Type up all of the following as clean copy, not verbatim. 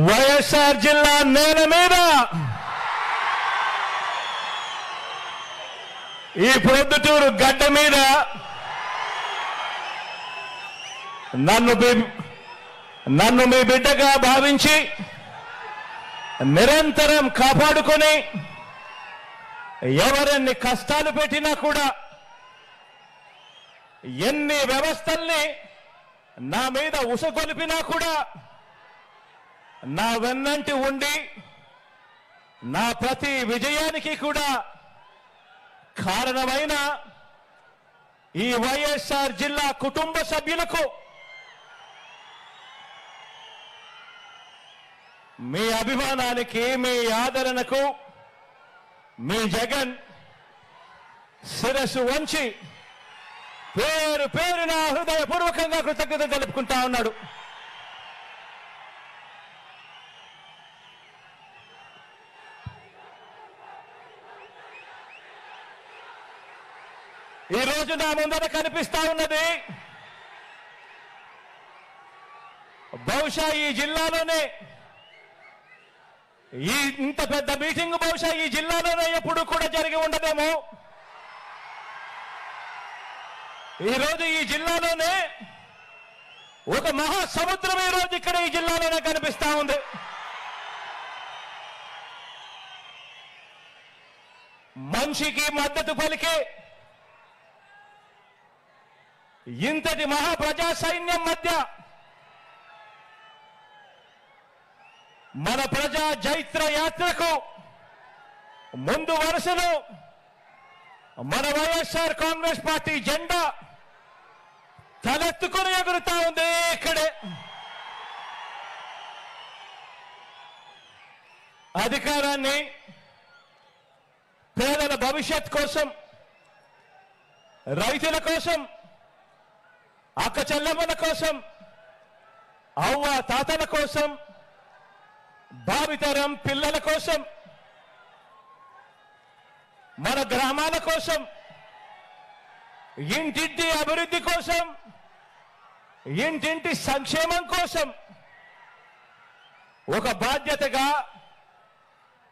వైఎస్ఆర్ జిల్లా నేల మీద ఈ ప్రొద్దుటూరు గడ్డ మీద నన్ను మీ బిడ్డగా భావించి నిరంతరం కాపాడుకొని ఎవరెన్ని కష్టాలు పెట్టినా కూడా ఎన్ని వ్యవస్థల్ని నా మీద ఉసగొలిపినా కూడా నా వెన్నంటి ఉండి నా ప్రతి విజయానికి కూడా కారణమైన ఈ వైఎస్ఆర్ జిల్లా కుటుంబ సభ్యులకు మీ అభిమానానికి మీ ఆదరణకు మీ జగన్ శిరస్సు వంచి పేరు పేరున హృదయపూర్వకంగా కృతజ్ఞత తెలుపుకుంటా ఉన్నాడు. ఈ రోజు నా ముందర కనిపిస్తా ఉన్నది బహుశా ఈ జిల్లాలోనే ఇంత పెద్ద మీటింగ్ బహుశా ఈ జిల్లాలోనే ఎప్పుడు కూడా జరిగి ఉండదేమో. ఈరోజు ఈ జిల్లాలోనే ఒక మహాసముద్రం ఈ రోజు ఇక్కడ ఈ జిల్లాలోనే కనిపిస్తా ఉంది. మనిషికి మద్దతు పలికే ఇంతటి మహాప్రజా సైన్యం మధ్య మన ప్రజా జైత్ర యాత్రకు ముందు వరుసలో మన వైఎస్ఆర్ కాంగ్రెస్ పార్టీ జెండా తలెత్తుకొని ఎగురుతా ఉంది. ఇక్కడే అధికారాన్ని పేదల భవిష్యత్ కోసం, రైతుల కోసం, అక్క చెల్లెమ్మల కోసం, అవ్వ తాతల కోసం, భావితరం పిల్లల కోసం, మన గ్రామాల కోసం, ఇంటింటి అభివృద్ధి కోసం, ఇంటింటి సంక్షేమం కోసం ఒక బాధ్యతగా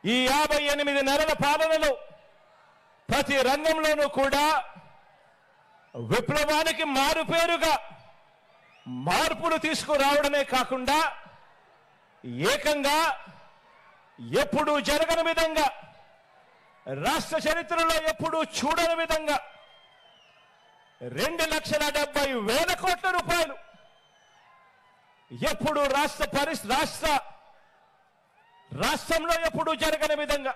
ఈ 58 నెలల పాలనలో ప్రతి రంగంలోనూ కూడా విప్లవానికి మారుపేరుగా మార్పులు తీసుకురావడమే కాకుండా ఏకంగా ఎప్పుడూ జరగని విధంగా, రాష్ట్ర చరిత్రలో ఎప్పుడూ చూడని విధంగా 2,70,000 కోట్ల రూపాయలు ఎప్పుడు రాష్ట్రంలో ఎప్పుడూ జరగని విధంగా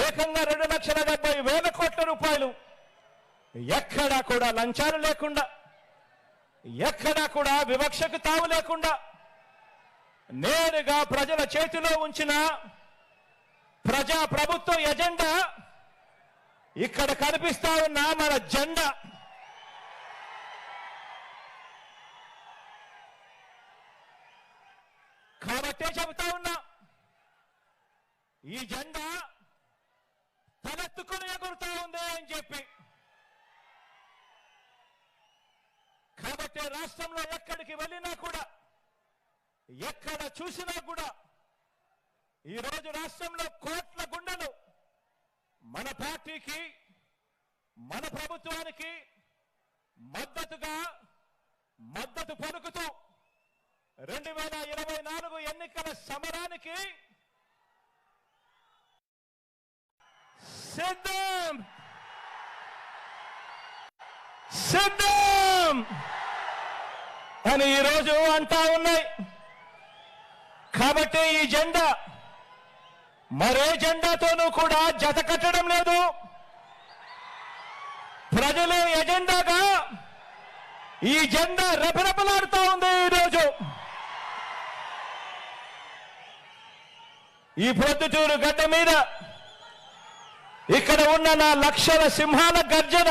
ఏకంగా 2,70,000 కోట్ల రూపాయలు ఎక్కడా కూడా లంచాలు లేకుండా, ఎక్కడా కూడా వివక్షకు తావు లేకుండా నేరుగా ప్రజల చేతిలో ఉంచిన ప్రజా ప్రభుత్వ ఎజెండా ఇక్కడ కనిపిస్తా ఉన్న మన జెండా. కాబట్టే చెబుతా ఉన్నా, ఈ జెండా తలెత్తుకుని ఎగురుతా ఉంది అని చెప్పి. కాబట్టి రాష్ట్రంలో ఎక్కడికి వెళ్ళినా కూడా, ఎక్కడ చూసినా కూడా ఈరోజు రాష్ట్రంలో కోట్ల గుండెలు మన పార్టీకి, మన ప్రభుత్వానికి మద్దతు పలుకుతూ 2024 ఎన్నికల సమరానికి సిద్ధం అని ఈరోజు అంటా ఉన్నాయి. కాబట్టి ఈ జెండా మరే జెండాతోనూ కూడా జత కట్టడం లేదు. ప్రజల ఎజెండాగా ఈ జెండా రెపరెపలాడుతూ ఉంది. ఈరోజు ఈ ప్రొద్దుటూరు గడ్డ మీద ఇక్కడ ఉన్న నా లక్షల సింహాల గర్జన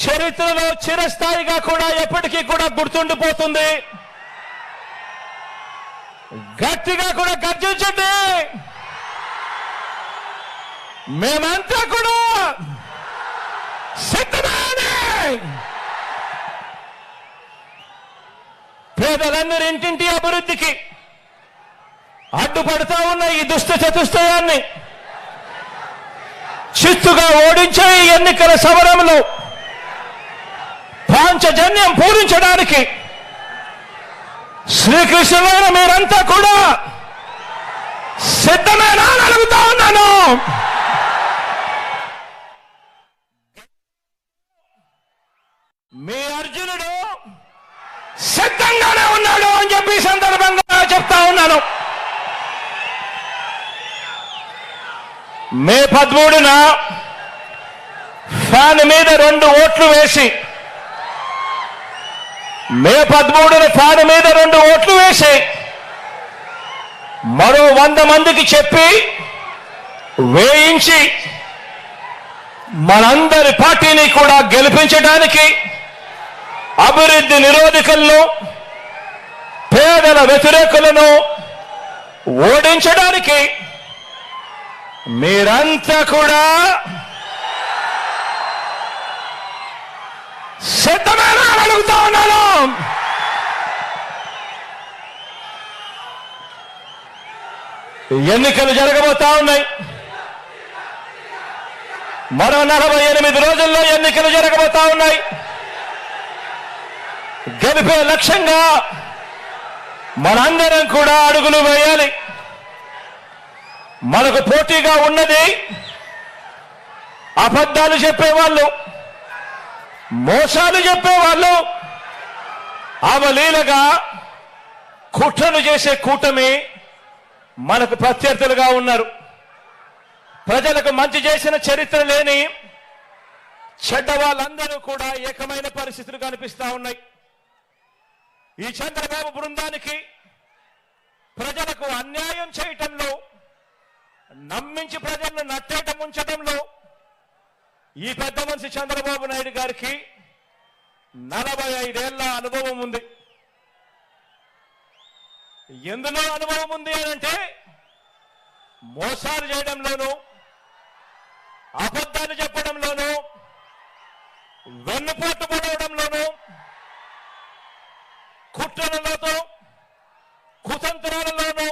చరిత్రలో చిరస్థాయిగా కూడా ఎప్పటికీ కూడా గుర్తుండిపోతుంది. గట్టిగా కూడా గర్జించండి. మేమంతా కూడా సిద్ధమే. పేదలందరి ఇంటింటి అభివృద్ధికి అడ్డుపడతా ఉన్న ఈ దుష్ట చతుష్టయాన్ని చిత్తుగా ఓడించే ఈ ఎన్నికల సమరంలో పాంచజన్యం పూరించడానికి శ్రీకృష్ణులైన మీరంతా కూడా సిద్ధమేనా అని అడుగుతా ఉన్నాను. మీ అర్జునుడు సిద్ధంగానే ఉన్నాడు అని చెప్పి సందర్భంగా చెప్తా ఉన్నాను. మే 13న ఫ్యాన్ మీద 2 ఓట్లు వేసి మరో 100 మందికి చెప్పి వేయించి మనందరి పార్టీని కూడా గెలిపించడానికి, అభివృద్ధి నిరోధకులను, పేదల వ్యతిరేకులను ఓడించడానికి మీరంతా కూడా సిద్ధమేనా అని అడుగుతా ఉన్నాను. ఎన్నికలు జరగబోతా ఉన్నాయి. మరో 48 రోజుల్లో ఎన్నికలు జరగబోతా ఉన్నాయి. గెలిపే లక్ష్యంగా మనందరం కూడా అడుగులు వేయాలి. మనకు పోటీగా ఉన్నది అబద్ధాలు చెప్పేవాళ్ళు, మోసాలు చెప్పేవాళ్ళు, అవలీలగా కుట్రలు చేసే కూటమి మనకు ప్రత్యర్థులుగా ఉన్నారు. ప్రజలకు మంచి చేసిన చరిత్ర లేని చెడ్డ వాళ్ళందరూ కూడా ఏకమైన పరిస్థితులు కనిపిస్తా ఉన్నాయి. ఈ చంద్రబాబు బృందానికి ప్రజలకు అన్యాయం చేయటంలో, నమ్మించి ప్రజలను నట్టేట ముంచడంలో ఈ పెద్ద మనిషి చంద్రబాబు నాయుడు గారికి 45 ఏళ్ల అనుభవం ఉంది. ఎందులో అనుభవం ఉంది అనంటే మోసాలు చేయడంలోనూ, అబద్ధాలు చెప్పడంలోనూ, వెన్నుపోటు పడవడంలోనూ, కుట్రలతో కుతంత్రాలలోనూ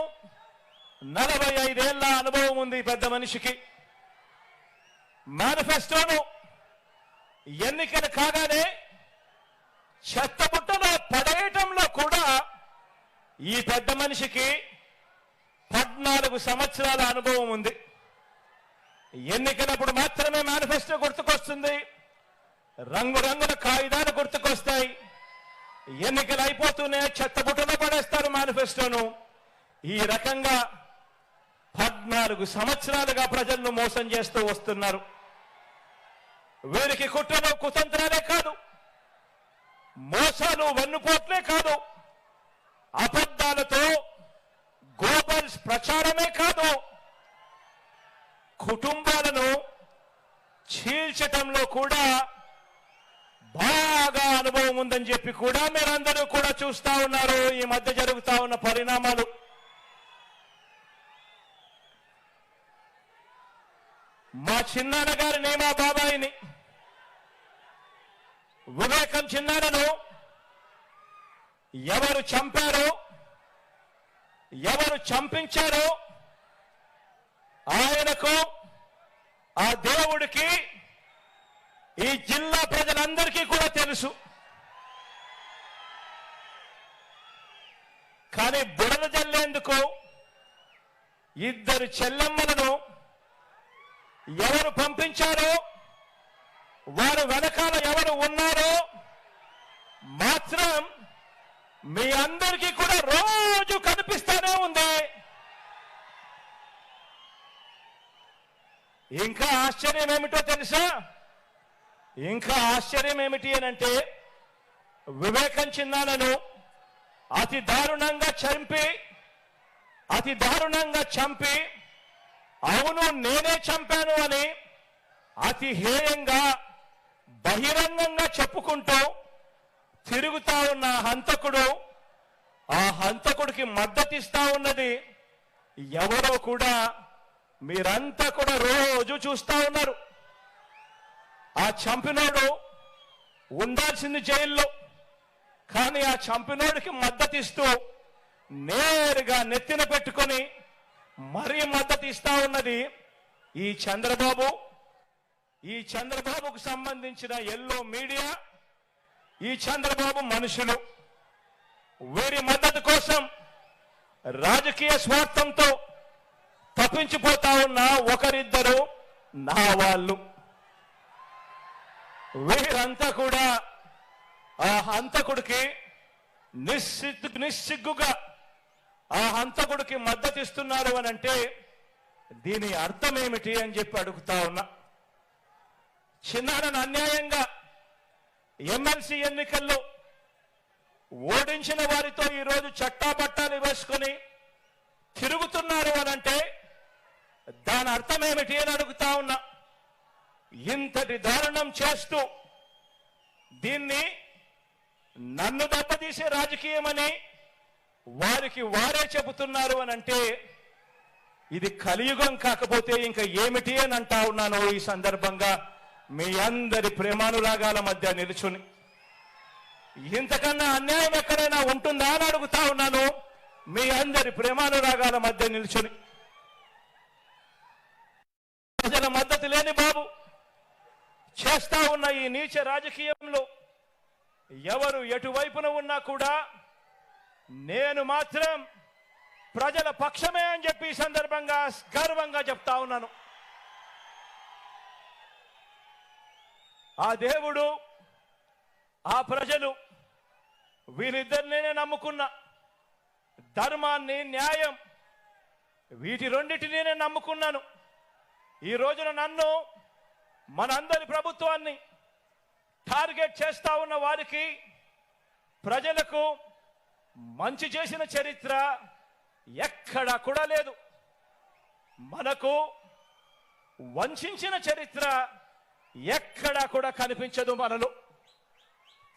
45 ఏళ్ల అనుభవం ఉంది పెద్ద మనిషికి. మేనిఫెస్టోను ఎన్నికలు కాగానే చెత్తబుట్టలో పడేయటంలో కూడా ఈ పెద్ద మనిషికి 14 సంవత్సరాల అనుభవం ఉంది. ఎన్నికలప్పుడు మాత్రమే మేనిఫెస్టో గుర్తుకొస్తుంది, రంగురంగుల కాగితాలు గుర్తుకొస్తాయి. ఎన్నికలు అయిపోతూనే చెత్తబుట్టలో పడేస్తారు మేనిఫెస్టోను. ఈ రకంగా 14 సంవత్సరాలుగా ప్రజలను మోసం చేస్తూ వస్తున్నారు. వీరికి కుట్రలు కుతంత్రాలే కాదు, మోసాలు వెన్నుపోట్లే కాదు, అబద్ధాలతో గ్లోబల్స్ ప్రచారమే కాదు, కుటుంబాలను చీల్చటంలో కూడా బాగా అనుభవం ఉందని చెప్పి కూడా మీరందరూ కూడా చూస్తా ఉన్నారు. ఈ మధ్య జరుగుతా ఉన్న పరిణామాలు. మా చిన్నాన్న గారిని, మా బాబాయిని, వివేకం చిన్నాన్నను ఎవరు చంపారో, ఎవరు చంపించారో ఆయనకు, ఆ దేవుడికి, ఈ జిల్లా ప్రజలందరికీ కూడా తెలుసు. కానీ బుడద జల్లేందుకు 2 చెల్లెమ్మలను ఎవరు పంపించారో, వారు వెనకాల ఎవరు ఉన్నారో మాత్రం మీ అందరికీ కూడా రోజు కనిపిస్తానే ఉంది. ఇంకా ఆశ్చర్యం ఏమిటో తెలుసా? ఇంకా ఆశ్చర్యం ఏమిటి అనంటే, వివేకం చిన్నాన్నను అతి దారుణంగా చంపి అవును నేనే చంపాను అని అతి హేయంగా బహిరంగంగా చెప్పుకుంటూ తిరుగుతా ఉన్న హంతకుడు, ఆ హంతకుడికి మద్దతిస్తా ఉన్నది ఎవరో కూడా మీరంతా కూడా రోజు చూస్తా ఉన్నారు. ఆ చంపినోడు ఉండాల్సింది జైల్లో, కానీ ఆ చంపినోడికి మద్దతు ఇస్తూ నేరుగా నెత్తిన పెట్టుకొని మరీ మద్దతు ఇస్తా ఉన్నది ఈ చంద్రబాబు, ఈ చంద్రబాబుకు సంబంధించిన ఎల్లో మీడియా, ఈ చంద్రబాబు మనుషులు. వీరి మద్దతు కోసం రాజకీయ స్వార్థంతో తప్పించిపోతా ఉన్న ఒకరిద్దరు నా వాళ్ళు. వీరంతా కూడా ఆ హంతకుడికి నిస్సిగ్గుగా ఆ హంతకుడికి మద్దతు ఇస్తున్నారు అని అంటే దీని అర్థం ఏమిటి అని చెప్పి అడుగుతా ఉన్నా. చిన్నారని అన్యాయంగా ఎమ్మెల్సీ ఎన్నికల్లో ఓడించిన వారితో ఈరోజు చట్టాపట్టాలు వేసుకొని తిరుగుతున్నారు అని అంటే దాని అర్థం ఏమిటి అని అడుగుతా ఉన్నా. ఇంతటి దారుణం చేస్తూ దీన్ని నన్ను దెబ్బతీసే రాజకీయమని వారికి వారే చెబుతున్నారు అని అంటే ఇది కలియుగం కాకపోతే ఇంకా ఏమిటి అని అంటా ఉన్నాను. ఈ సందర్భంగా మీ అందరి ప్రేమానురాగాల మధ్య నిలుచుని ఇంతకన్నా అన్యాయం ఎక్కడైనా ఉంటుందా అని అడుగుతా ఉన్నాను. మీ అందరి ప్రేమానురాగాల మధ్య నిలుచుని ప్రజల మద్దతు లేని బాబు చేస్తా ఉన్న ఈ నీచ రాజకీయంలో ఎవరు ఎటువైపున ఉన్నా కూడా నేను మాత్రం ప్రజల పక్షమే అని చెప్పి ఈ సందర్భంగా గర్వంగా చెప్తా ఉన్నాను. ఆ దేవుడు, ఆ ప్రజలు వీరిద్దరినే నమ్ముకున్న ధర్మాన్ని, న్యాయం వీటి రెండింటినీ నేను నమ్ముకున్నాను. ఈ రోజున నన్ను, మనందరి ప్రభుత్వాన్ని టార్గెట్ చేస్తా ఉన్న వారికి, ప్రజలకు మంచి చేసిన చరిత్ర ఎక్కడా కూడా లేదు. మనకు వంచిన చరిత్ర ఎక్కడా కూడా కనిపించదు. మనలో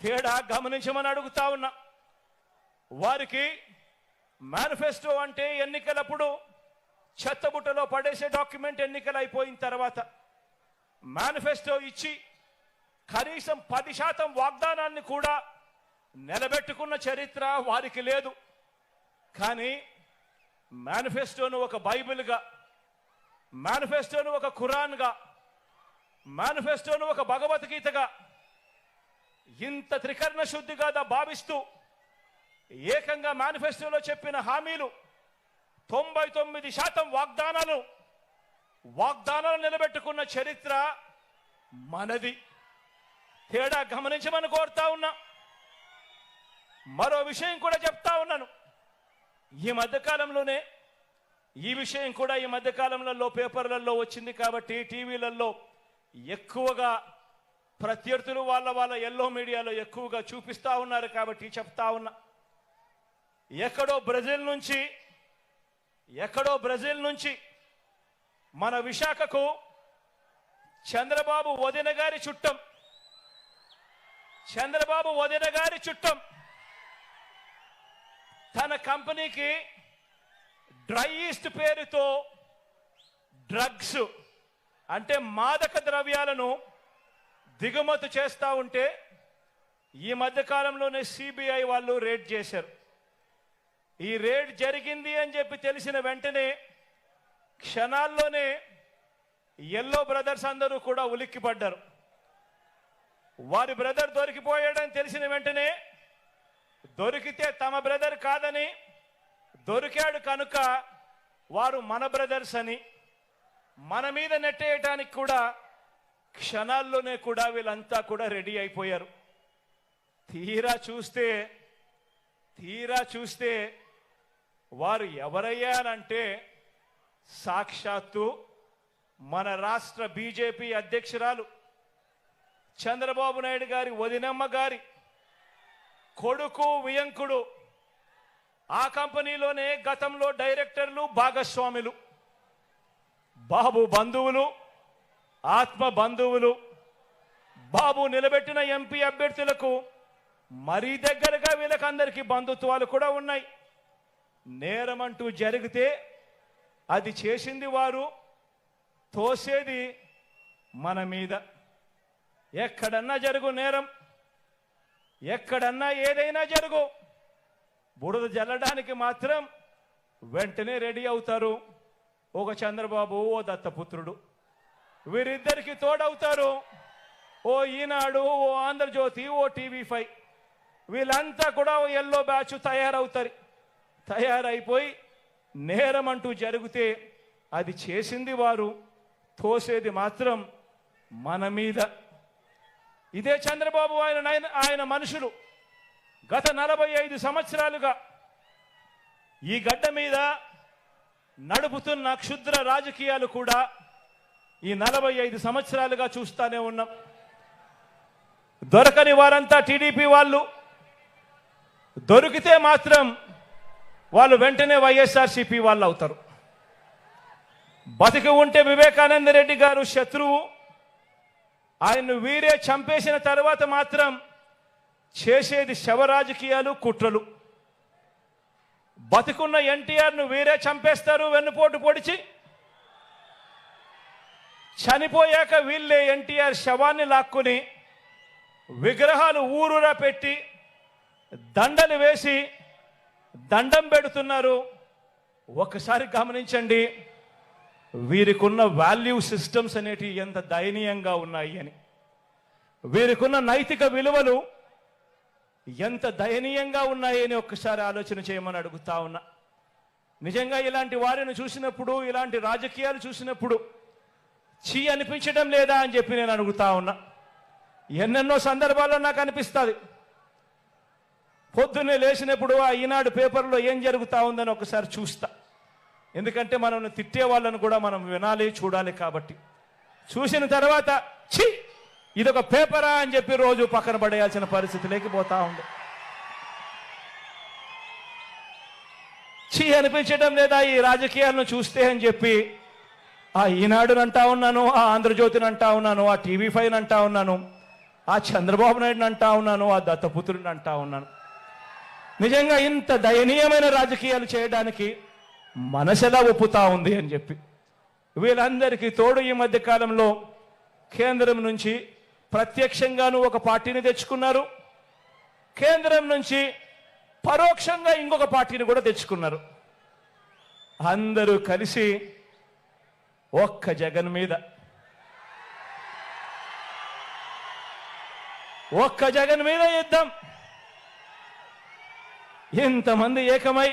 తేడా గమనించమని అడుగుతా ఉన్నా. వారికి మేనిఫెస్టో అంటే ఎన్నికలప్పుడు చెత్తబుట్టలో పడేసే డాక్యుమెంట్. ఎన్నికలు అయిపోయిన తర్వాత మేనిఫెస్టో ఇచ్చి కనీసం 10% వాగ్దానాన్ని కూడా నిలబెట్టుకున్న చరిత్ర వారికి లేదు. కానీ మేనిఫెస్టోను ఒక బైబిల్గా, మేనిఫెస్టోను ఒక ఖురాన్గా, మేనిఫెస్టోను ఒక భగవద్గీతగా ఇంత త్రికరణ శుద్ధిగా భావిస్తూ ఏకంగా మేనిఫెస్టోలో చెప్పిన హామీలు 99% వాగ్దానాలు నిలబెట్టుకున్న చరిత్ర మనది. తేడా గమనించమని కోరుతా ఉన్నా. మరో విషయం కూడా చెప్తా ఉన్నాను. ఈ మధ్యకాలంలోనే ఈ విషయం కూడా ఈ మధ్యకాలంలో పేపర్లలో వచ్చింది కాబట్టి టీవీలలో ఎక్కువగా ప్రత్యర్థులు వాళ్ళ ఎల్లో మీడియాలో ఎక్కువగా చూపిస్తా ఉన్నారు కాబట్టి చెప్తా ఉన్నా. ఎక్కడో బ్రెజిల్ నుంచి మన విశాఖకు చంద్రబాబు వదిన గారి చుట్టం తన కంపెనీకి డ్రై ఈస్ట్ పేరుతో డ్రగ్స్ అంటే మాదక ద్రవ్యాలను దిగుమతి చేస్తూ ఉంటే ఈ మధ్యకాలంలోనే సిబిఐ వాళ్ళు రేడ్ చేశారు. ఈ రేడ్ జరిగింది అని చెప్పి తెలిసిన వెంటనే క్షణాల్లోనే ఎల్లో బ్రదర్స్ అందరూ కూడా ఉలిక్కిపడ్డారు. వారి బ్రదర్ దొరికిపోయాడని తెలిసిన వెంటనే దొరికితే తమ బ్రదర్ కాదని, దొరికాడు కనుక వారు మన బ్రదర్స్ అని మన మీద నెట్టేయటానికి కూడా క్షణాల్లోనే కూడా వీళ్ళంతా కూడా రెడీ అయిపోయారు. తీరా చూస్తే వారు ఎవరయ్యారంటే సాక్షాత్తు మన రాష్ట్ర బీజేపీ అధ్యక్షురాలు చంద్రబాబు నాయుడు గారి వదినమ్మ గారి కొడుకు వియంకుడు. ఆ కంపెనీలోనే గతంలో డైరెక్టర్లు, భాగస్వాములు, బాబు బంధువులు, ఆత్మ బంధువులు. బాబు నిలబెట్టిన ఎంపీ అభ్యర్థులకు మరీ దగ్గరగా వీళ్ళకందరికీ బంధుత్వాలు కూడా ఉన్నాయి. నేరమంటూ జరిగితే అది చేసింది వారు, తోసేది మన మీద. ఎక్కడన్నా జరుగు నేరం, ఎక్కడన్నా ఏదైనా జరుగు బురద జల్లడానికి మాత్రం వెంటనే రెడీ అవుతారు. ఒక చంద్రబాబు, ఓ దత్తపుత్రుడు, వీరిద్దరికి తోడవుతారు ఓ ఈనాడు, ఓ ఆంధ్రజ్యోతి, ఓ టీవీ5. వీళ్ళంతా కూడా ఎల్లో బ్యాచ్ తయారైపోయి నేరం అంటూ జరిగితే అది చేసింది వారు, తోసేది మాత్రం మన మీద. ఇదే చంద్రబాబు ఆయన మనుషులు గత 45 సంవత్సరాలుగా ఈ గడ్డ మీద నడుపుతున్న క్షుద్ర రాజకీయాలు కూడా ఈ 45 సంవత్సరాలుగా చూస్తానే ఉన్నాం. దొరకని వారంతా టీడీపీ వాళ్ళు, దొరికితే మాత్రం వాళ్ళు వెంటనే వైఎస్ఆర్సీపీ వాళ్ళు అవుతారు. బతికి ఉంటే వివేకానంద రెడ్డి గారు శత్రువు, ఆయన్ను వీరే చంపేసిన తర్వాత మాత్రం చేసేది శవ రాజకీయాలు, కుట్రలు. బతికున్న ఎన్టీఆర్ను వీరే చంపేస్తారు వెన్నుపోటు పొడిచి. చనిపోయాక వీళ్ళే ఎన్టీఆర్ శవాన్ని లాక్కుని విగ్రహాలు ఊరూరా పెట్టి దండలు వేసి దండం పెడుతున్నారు. ఒక్కసారి గమనించండి వీరికున్న వాల్యూ సిస్టమ్స్ అనేటివి ఎంత దయనీయంగా ఉన్నాయి అని, వీరికున్న నైతిక విలువలు ఎంత దయనీయంగా ఉన్నాయి అని ఒక్కసారి ఆలోచన చేయమని అడుగుతా ఉన్నా. నిజంగా ఇలాంటి వారిని చూసినప్పుడు, ఇలాంటి రాజకీయాలు చూసినప్పుడు చీ అనిపించడం లేదా అని చెప్పి నేను అడుగుతా ఉన్నా. ఎన్నెన్నో సందర్భాల్లో నాకు అనిపిస్తుంది. పొద్దున్నే లేచినప్పుడు ఆ ఈనాడు పేపర్లో ఏం జరుగుతూ ఉందని ఒకసారి చూస్తా. ఎందుకంటే మనం తిట్టే వాళ్ళను కూడా మనం వినాలి, చూడాలి. కాబట్టి చూసిన తర్వాత ఛీ ఇదొక పేపరా అని చెప్పి రోజు పక్కన పడేయాల్సిన పరిస్థితి లేకపోతా ఉంది. ఛీ అనిపించడం లేదా ఈ రాజకీయాలను చూస్తే అని చెప్పి ఆ ఈనాడుని అంటా ఉన్నాను, ఆ ఆంధ్రజ్యోతిని అంటా ఉన్నాను, ఆ టీవీ5 అంటా ఉన్నాను, ఆ చంద్రబాబు నాయుడుని అంటా ఉన్నాను, ఆ దత్తపుత్రుని అంటా ఉన్నాను. నిజంగా ఇంత దయనీయమైన రాజకీయాలు చేయడానికి మనసెలా ఒప్పుతా ఉంది అని చెప్పి. వీళ్ళందరికీ తోడు ఈ మధ్య కాలంలో కేంద్రం నుంచి ప్రత్యక్షంగాను ఒక పార్టీని తెచ్చుకున్నారు, కేంద్రం నుంచి పరోక్షంగా ఇంకొక పార్టీని కూడా తెచ్చుకున్నారు. అందరూ కలిసి ఒక్క జగన్ మీద, ఒక్క జగన్ మీద యుద్ధం. ఇంతమంది ఏకమై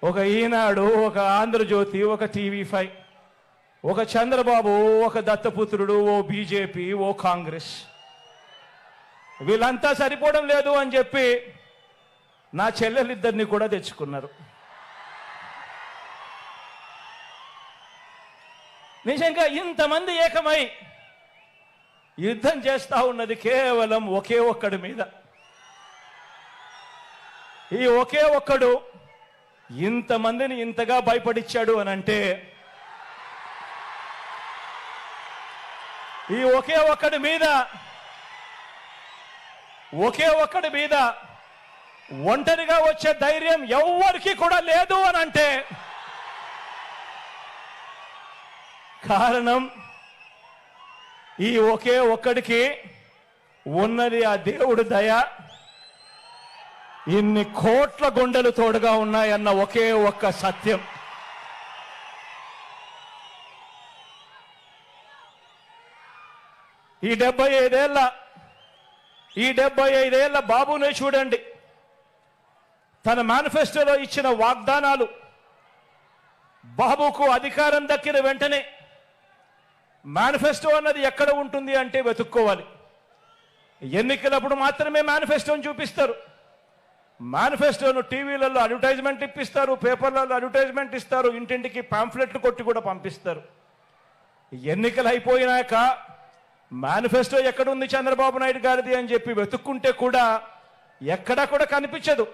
ఒక ఈనాడు, ఒక ఆంధ్రజ్యోతి, ఒక టీవీ5, ఒక చంద్రబాబు, ఒక దత్తపుత్రుడు, ఓ బీజేపీ, ఓ కాంగ్రెస్, వీళ్ళంతా సరిపోవడం లేదు అని చెప్పి నా చెల్లెలిద్దరిని కూడా తెచ్చుకున్నారు. నిజంగా ఇంతమంది ఏకమై యుద్ధం చేస్తా ఉన్నది కేవలం ఒకే ఒక్కడి మీద. ఈ ఒకే ఒక్కడు ఇంతమందిని ఇంతగా భయపడిచ్చాడు అని అంటే ఈ ఒకే ఒక్కడి మీద ఒంటరిగా వచ్చే ధైర్యం ఎవ్వరికీ కూడా లేదు అని అంటే కారణం ఈ ఒకే ఒక్కడికి ఉన్నది ఆ దేవుడి దయ. ఇన్ని కోట్ల గుండెలు తోడుగా ఉన్నాయన్న ఒకే ఒక్క సత్యం. ఈ 75 ఏళ్ల బాబునే చూడండి. తన మేనిఫెస్టోలో ఇచ్చిన వాగ్దానాలు, బాబుకు అధికారం దక్కిన వెంటనే మేనిఫెస్టో అన్నది ఎక్కడ ఉంటుంది అంటే వెతుక్కోవాలి. ఎన్నికలప్పుడు మాత్రమే మేనిఫెస్టోని చూపిస్తారు. మేనిఫెస్టోను టీవీలలో అడ్వర్టైజ్మెంట్ ఇప్పిస్తారు, పేపర్లలో అడ్వర్టైజ్మెంట్ ఇస్తారు, ఇంటింటికి పాంఫ్లెట్లు కొట్టి కూడా పంపిస్తారు. ఎన్నికలు అయిపోయినాక మేనిఫెస్టో ఎక్కడుంది చంద్రబాబు నాయుడు గారిది అని చెప్పి వెతుక్కుంటే కూడా ఎక్కడా కూడా కనిపించదు.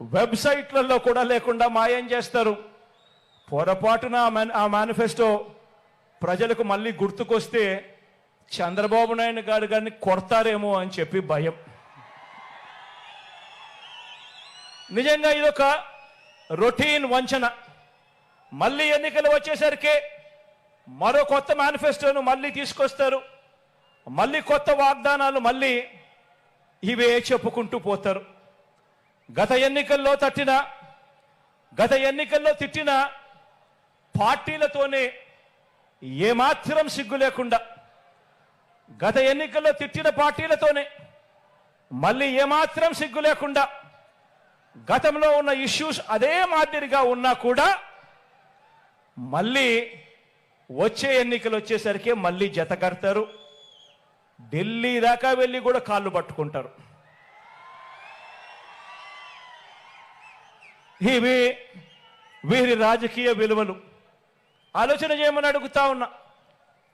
వెబ్సైట్లలో కూడా లేకుండా మాయం చేస్తారు. పొరపాటున ఆ మేనిఫెస్టో ప్రజలకు మళ్ళీ గుర్తుకొస్తే చంద్రబాబు నాయుడు గారిని కొడతారేమో అని చెప్పి భయం. నిజంగా ఇదొక రొటీన్ వంచన. మళ్ళీ ఎన్నికలు వచ్చేసరికి మరో కొత్త మేనిఫెస్టోను మళ్ళీ తీసుకొస్తారు, మళ్ళీ కొత్త వాగ్దానాలు మళ్ళీ ఇవే చెప్పుకుంటూ పోతారు. గత ఎన్నికల్లో తిట్టిన పార్టీలతోనే ఏమాత్రం సిగ్గు లేకుండా, గత ఎన్నికల్లో తిట్టిన పార్టీలతోనే మళ్ళీ ఏమాత్రం సిగ్గు లేకుండా, గతంలో ఉన్న ఇష్యూస్ అదే మాదిరిగా ఉన్నా కూడా మళ్ళీ వచ్చే ఎన్నికలు వచ్చేసరికి మళ్ళీ జత కడతారు. ఢిల్లీ దాకా వెళ్ళి కూడా కాళ్ళు పట్టుకుంటారు. ఇవి వీరి రాజకీయ విలువలు. ఆలోచన చేయమని అడుగుతా ఉన్నా.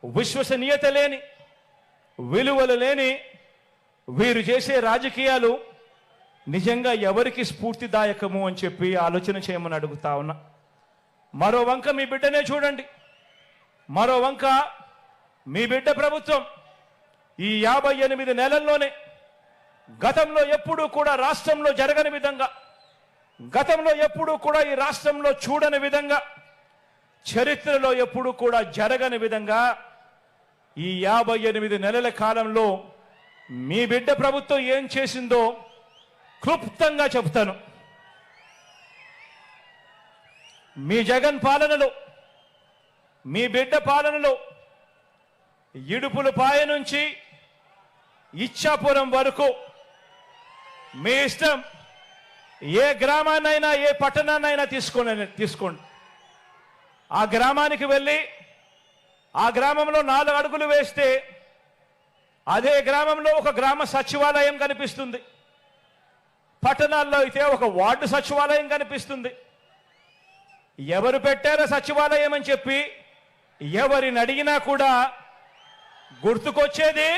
విశ్వసనీయత లేని, విలువలు లేని వీరు చేసే రాజకీయాలు నిజంగా ఎవరికి స్ఫూర్తిదాయకము అని చెప్పి ఆలోచన చేయమని అడుగుతా ఉన్నా. మరో వంక మీ బిడ్డనే చూడండి. మరో వంక మీ బిడ్డ ప్రభుత్వం ఈ 58 నెలల్లోనే గతంలో ఎప్పుడూ కూడా రాష్ట్రంలో జరగని విధంగా, గతంలో ఎప్పుడూ కూడా ఈ రాష్ట్రంలో చూడని విధంగా, చరిత్రలో ఎప్పుడూ కూడా జరగని విధంగా ఈ 58 నెలల కాలంలో మీ బిడ్డ ప్రభుత్వం ఏం చేసిందో క్లుప్తంగా చెప్తాను. మీ జగన్ పాలనలో, మీ బిడ్డ పాలనలో ఇడుపులపాయ నుంచి ఇచ్చాపురం వరకు మీ ఇష్టం, ఏ గ్రామాన్నైనా ఏ పట్టణాన్నైనా తీసుకోండి. ఆ గ్రామానికి వెళ్ళి ఆ గ్రామంలో 4 అడుగులు వేస్తే అదే గ్రామంలో ఒక గ్రామ సచివాలయం కనిపిస్తుంది. పట్టణాల్లో అయితే ఒక వార్డు సచివాలయం కనిపిస్తుంది. ఎవరు పెట్టారో సచివాలయం అని చెప్పి ఎవరిని అడిగినా కూడా గుర్తుకొచ్చేది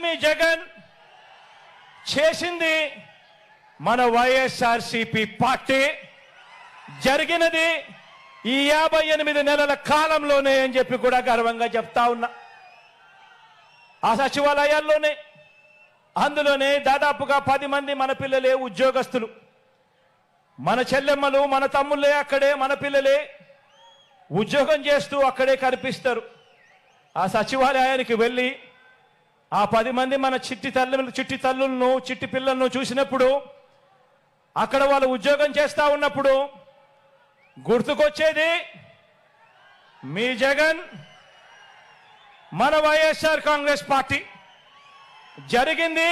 మీ జగన్ చేసింది మన వైఎస్ఆర్సీపీ పార్టీ, జరిగినది ఈ 58 నెలల కాలంలోనే అని చెప్పి కూడా గర్వంగా చెప్తా ఉన్నా. ఆ సచివాలయాల్లోనే, అందులోనే దాదాపుగా 10 మంది మన పిల్లలే ఉద్యోగస్తులు, మన చెల్లెమ్మలు మన తమ్ముళ్ళే అక్కడే, మన పిల్లలే ఉద్యోగం చేస్తూ అక్కడే కనిపిస్తారు. ఆ సచివాలయానికి వెళ్ళి ఆ 10 మంది మన చిట్టి తల్లులను చిట్టి పిల్లలను చూసినప్పుడు, అక్కడ వాళ్ళు ఉద్యోగం చేస్తా ఉన్నప్పుడు గుర్తుకొచ్చేది మీ జగన్, మన వైఎస్ఆర్ కాంగ్రెస్ పార్టీ. జరిగింది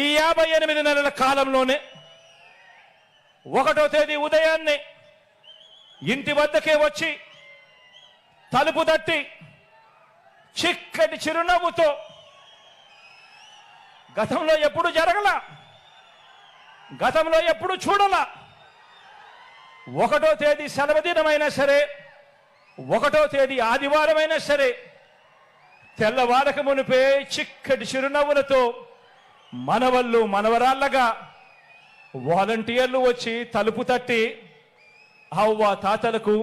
ఈ 58 నెలల కాలంలోనే. 1వ తేదీ ఉదయాన్నే ఇంటి వద్దకే వచ్చి తలుపు తట్టి చిక్కటి చిరునవ్వుతో, గతంలో ఎప్పుడు జరగలా, గతంలో ఎప్పుడు చూడలా, 1వ తేదీ సెలవు దినమైనా సరే, 1వ తేదీ ఆదివారమైనా సరే, తెల్లవారక మునిపే చిక్కటి చిరునవ్వులతో మనవళ్ళు మనవరాళ్ళగా వాలంటీర్లు వచ్చి తలుపు తట్టి అవ్వ తాతలకు,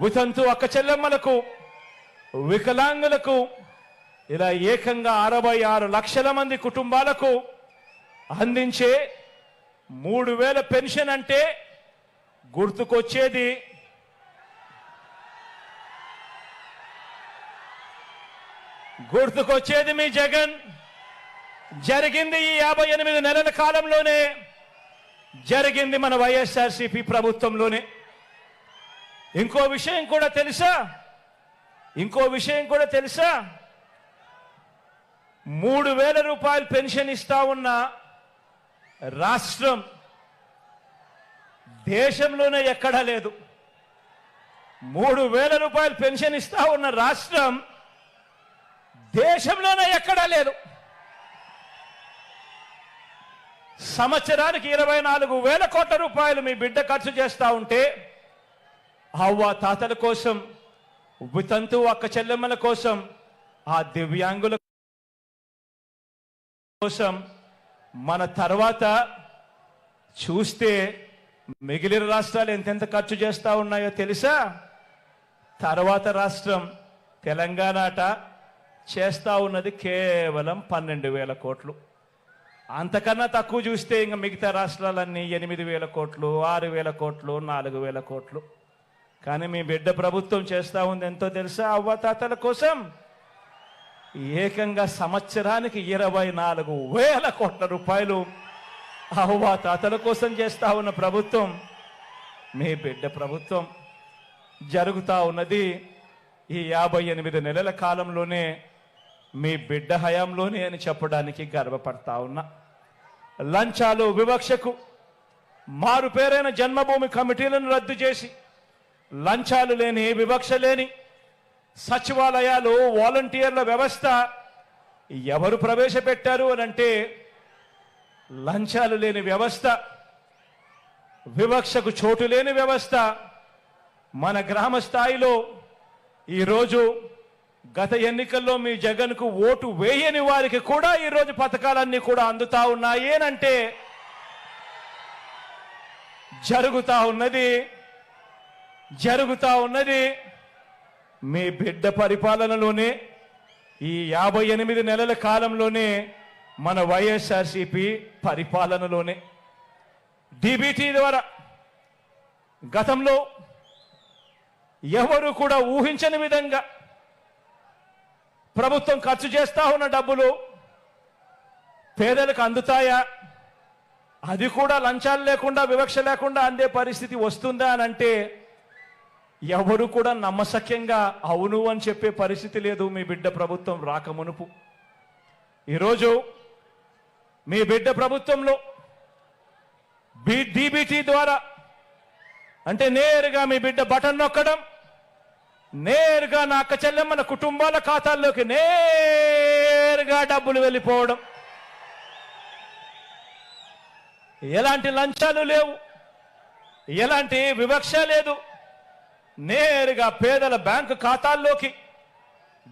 వితంతు అక్క చెల్లెమ్మలకు, వికలాంగులకు, ఇలా ఏకంగా 66 లక్షల మంది కుటుంబాలకు అందించే 3000 పెన్షన్ అంటే గుర్తుకొచ్చేది మీ జగన్. జరిగింది ఈ 58 నెలల కాలంలోనే, జరిగింది మన వైఎస్ఆర్సీపీ ప్రభుత్వంలోనే. ఇంకో విషయం కూడా తెలుసా? 3000 రూపాయలు పెన్షన్ ఇస్తా ఉన్న రాష్ట్రం దేశంలోనే ఎక్కడా లేదు. 3000 రూపాయలు పెన్షన్ ఇస్తా ఉన్న రాష్ట్రం దేశంలోనే ఎక్కడా లేదు. సంవత్సరానికి 24,000 కోట్ల రూపాయలు మీ బిడ్డ ఖర్చు చేస్తా ఉంటే, అవ్వ తాతల కోసం, వితంతు అక్క చెల్లెమ్మల కోసం, ఆ దివ్యాంగుల కోసం, మన తర్వాత చూస్తే మిగిలిన రాష్ట్రాలు ఎంతెంత ఖర్చు చేస్తా ఉన్నాయో తెలుసా? తర్వాత రాష్ట్రం తెలంగాణ చేస్తా ఉన్నది కేవలం 12,000 కోట్లు. అంతకన్నా తక్కువ చూస్తే ఇంకా మిగతా రాష్ట్రాలన్నీ 8,000 కోట్లు, 6,000 కోట్లు, 4,000 కోట్లు. కానీ మీ బిడ్డ ప్రభుత్వం చేస్తా ఉంది ఎంతో తెలుసా? అవ్వాతాతల కోసం ఏకంగా సంవత్సరానికి 24,000 కోట్ల రూపాయలు అవ్వాతాతల కోసం చేస్తా ఉన్న ప్రభుత్వం మీ బిడ్డ ప్రభుత్వం. జరుగుతా ఉన్నది ఈ 58 నెలల కాలంలోనే, మీ బిడ్డ హయాంలోనే అని చెప్పడానికి గర్వపడతా ఉన్నా. లంచాలు, వివక్షకు మారు పేరైన జన్మభూమి కమిటీలను రద్దు చేసి, లంచాలు లేని, వివక్ష లేని సచివాలయాలు, వాలంటీర్ల వ్యవస్థ ఎవరు ప్రవేశపెట్టారు అనంటే లంచాలు లేని వ్యవస్థ, వివక్షకు చోటు లేని వ్యవస్థ మన గ్రామ స్థాయిలో ఈరోజు గత ఎన్నికల్లో మీ జగన్కు ఓటు వేయని వారికి కూడా ఈరోజు పథకాలన్నీ కూడా అందుతా ఉన్నాయి అంటే జరుగుతా ఉన్నది మీ బిడ్డ పరిపాలనలోనే. ఈ 58 నెలల కాలంలోనే మన వైఎస్ఆర్సీపీ పరిపాలనలోనే డీబీటీ ద్వారా గతంలో ఎవరు కూడా ఊహించని విధంగా ప్రభుత్వం ఖర్చు చేస్తా ఉన్న డబ్బులు పేదలకు అందుతాయా, అది కూడా లంచాలు లేకుండా, వివక్ష లేకుండా అందే పరిస్థితి వస్తుందా అని అంటే ఎవరు కూడా నమ్మశక్యంగా అవును అని చెప్పే పరిస్థితి లేదు మీ బిడ్డ ప్రభుత్వం రాకమునుపు. ఈరోజు మీ బిడ్డ ప్రభుత్వంలో డీబీటీ ద్వారా అంటే నేరుగా మీ బిడ్డ బటన్ నొక్కడం, నేరుగా నా అక్క చెల్లెమ్మల కుటుంబాల ఖాతాల్లోకి నేరుగా డబ్బులు వెళ్ళిపోవడం, ఎలాంటి లంచాలు లేవు, ఎలాంటి వివక్ష లేదు, నేరుగా పేదల బ్యాంకు ఖాతాల్లోకి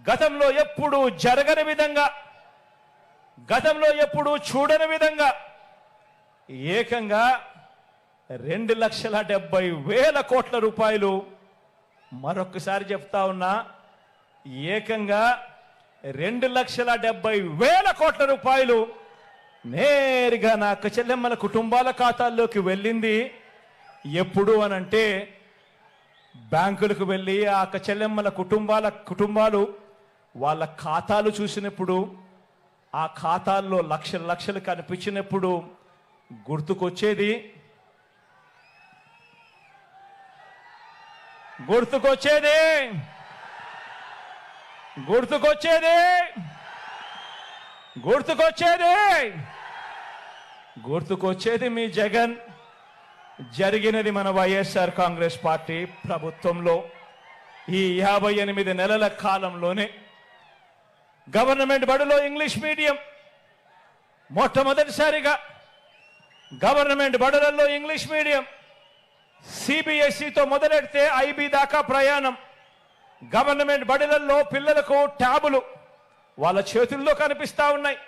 గతంలో ఎప్పుడూ జరగని విధంగా, గతంలో ఎప్పుడూ చూడని విధంగా ఏకంగా 2,70,000 కోట్ల రూపాయలు, మరొకసారి చెప్తా ఉన్నా, ఏకంగా 2,70,000 కోట్ల రూపాయలు నేరుగా నా అక్క చెల్లెమ్మల కుటుంబాల ఖాతాల్లోకి వెళ్ళింది. ఎప్పుడు అనంటే బ్యాంకులకు వెళ్ళి ఆ అక్క చెల్లెమ్మల కుటుంబాలు వాళ్ళ ఖాతాలు చూసినప్పుడు, ఆ ఖాతాల్లో లక్షలు కనిపించినప్పుడు గుర్తుకొచ్చేది మీ జగన్. జరిగినది మన వైఎస్ఆర్ కాంగ్రెస్ పార్టీ ప్రభుత్వంలో ఈ 58 నెలల కాలంలోనే. గవర్నమెంట్ బడులో ఇంగ్లీష్ మీడియం మొట్టమొదటిసారిగా గవర్నమెంట్ బడులలో ఇంగ్లీష్ మీడియం సిబిఎస్ఈతో మొదలెడితే ఐబీ దాకా ప్రయాణం. గవర్నమెంట్ బడులలో పిల్లలకు ట్యాబులు వాళ్ళ చేతుల్లో కనిపిస్తా ఉన్నాయి.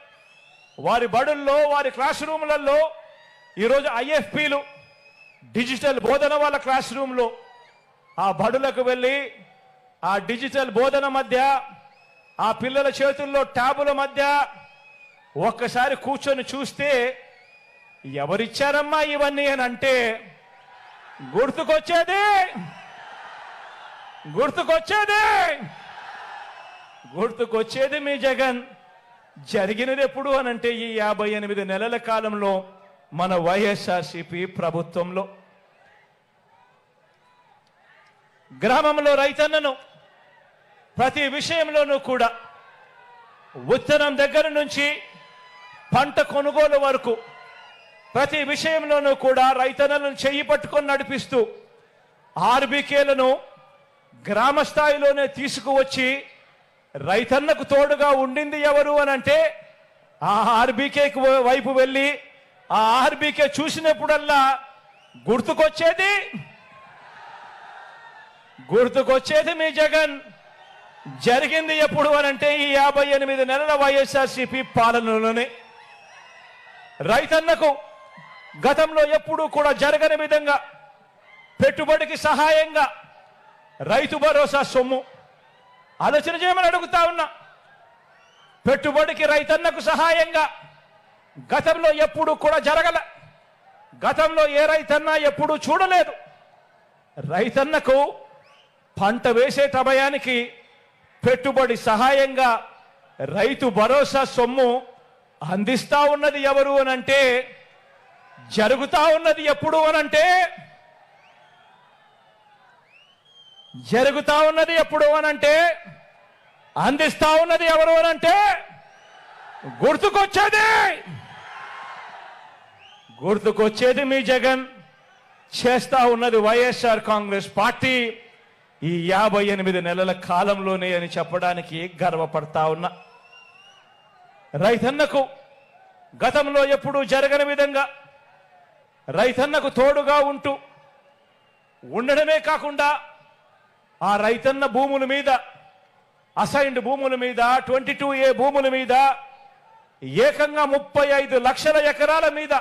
వారి బడుల్లో, వారి క్లాస్ రూములలో ఈరోజు ఐఎఫ్పీలు, డిజిటల్ బోధన వాళ్ళ క్లాస్ రూమ్లో. ఆ బడులకు వెళ్ళి ఆ డిజిటల్ బోధన మధ్య, ఆ పిల్లల చేతుల్లో ట్యాబుల మధ్య ఒక్కసారి కూర్చొని చూస్తే ఎవరిచ్చారమ్మా ఇవన్నీ అని అంటే గుర్తుకొచ్చేది మీ జగన్. జరిగినది ఎప్పుడు అనంటే ఈ 58 నెలల కాలంలో మన వైఎస్ఆర్సీపీ ప్రభుత్వంలో. గ్రామంలో రైతన్నను ప్రతి విషయంలోనూ కూడా, విత్తనం దగ్గర నుంచి పంట కొనుగోలు వరకు ప్రతి విషయంలోనూ కూడా రైతన్నలను చెయ్యి పట్టుకొని నడిపిస్తూ ఆర్బీకేలను గ్రామ స్థాయిలోనే తీసుకువచ్చి రైతన్నకు తోడుగా ఉండింది ఎవరు అనంటే ఆ ఆర్బీకే వైపు వెళ్ళి ఆ ఆర్బీకే చూసినప్పుడల్లా గుర్తుకొచ్చేది మీ జగన్. జరిగింది ఎప్పుడు అనంటే ఈ 58 నెలల వైఎస్ఆర్సీపీ పాలనలోనే. రైతన్నకు గతంలో ఎప్పుడూ కూడా జరగని విధంగా పెట్టుబడికి సహాయంగా రైతు భరోసా సొమ్ము ఆలోచన చేయమని అడుగుతా ఉన్నా. పెట్టుబడికి రైతన్నకు సహాయంగా గతంలో ఎప్పుడూ కూడా జరగల, గతంలో ఏ రైతన్నా ఎప్పుడూ చూడలేదు. రైతన్నకు పంట వేసే సమయానికి పెట్టుబడి సహాయంగా రైతు భరోసా సొమ్ము అందిస్తా ఉన్నది ఎవరు అనంటే, జరుగుతా ఉన్నది ఎప్పుడు అనంటే, జరుగుతా ఉన్నది ఎప్పుడు అనంటే, అందిస్తా ఉన్నది ఎవరు అనంటే గుర్తుకొచ్చేది మీ జగన్, చేస్తా ఉన్నది వైఎస్ఆర్ కాంగ్రెస్ పార్టీ ఈ 58 నెలల కాలంలోనే అని చెప్పడానికి గర్వపడతా ఉన్నా. రైతన్నకు గతంలో ఎప్పుడూ జరగని విధంగా రైతన్నకు తోడుగా ఉంటూ ఉండడమే కాకుండా ఆ రైతన్న భూముల మీద, అసైన్డ్ భూముల మీద, 22A భూముల మీద ఏకంగా 35 లక్షల ఎకరాల మీద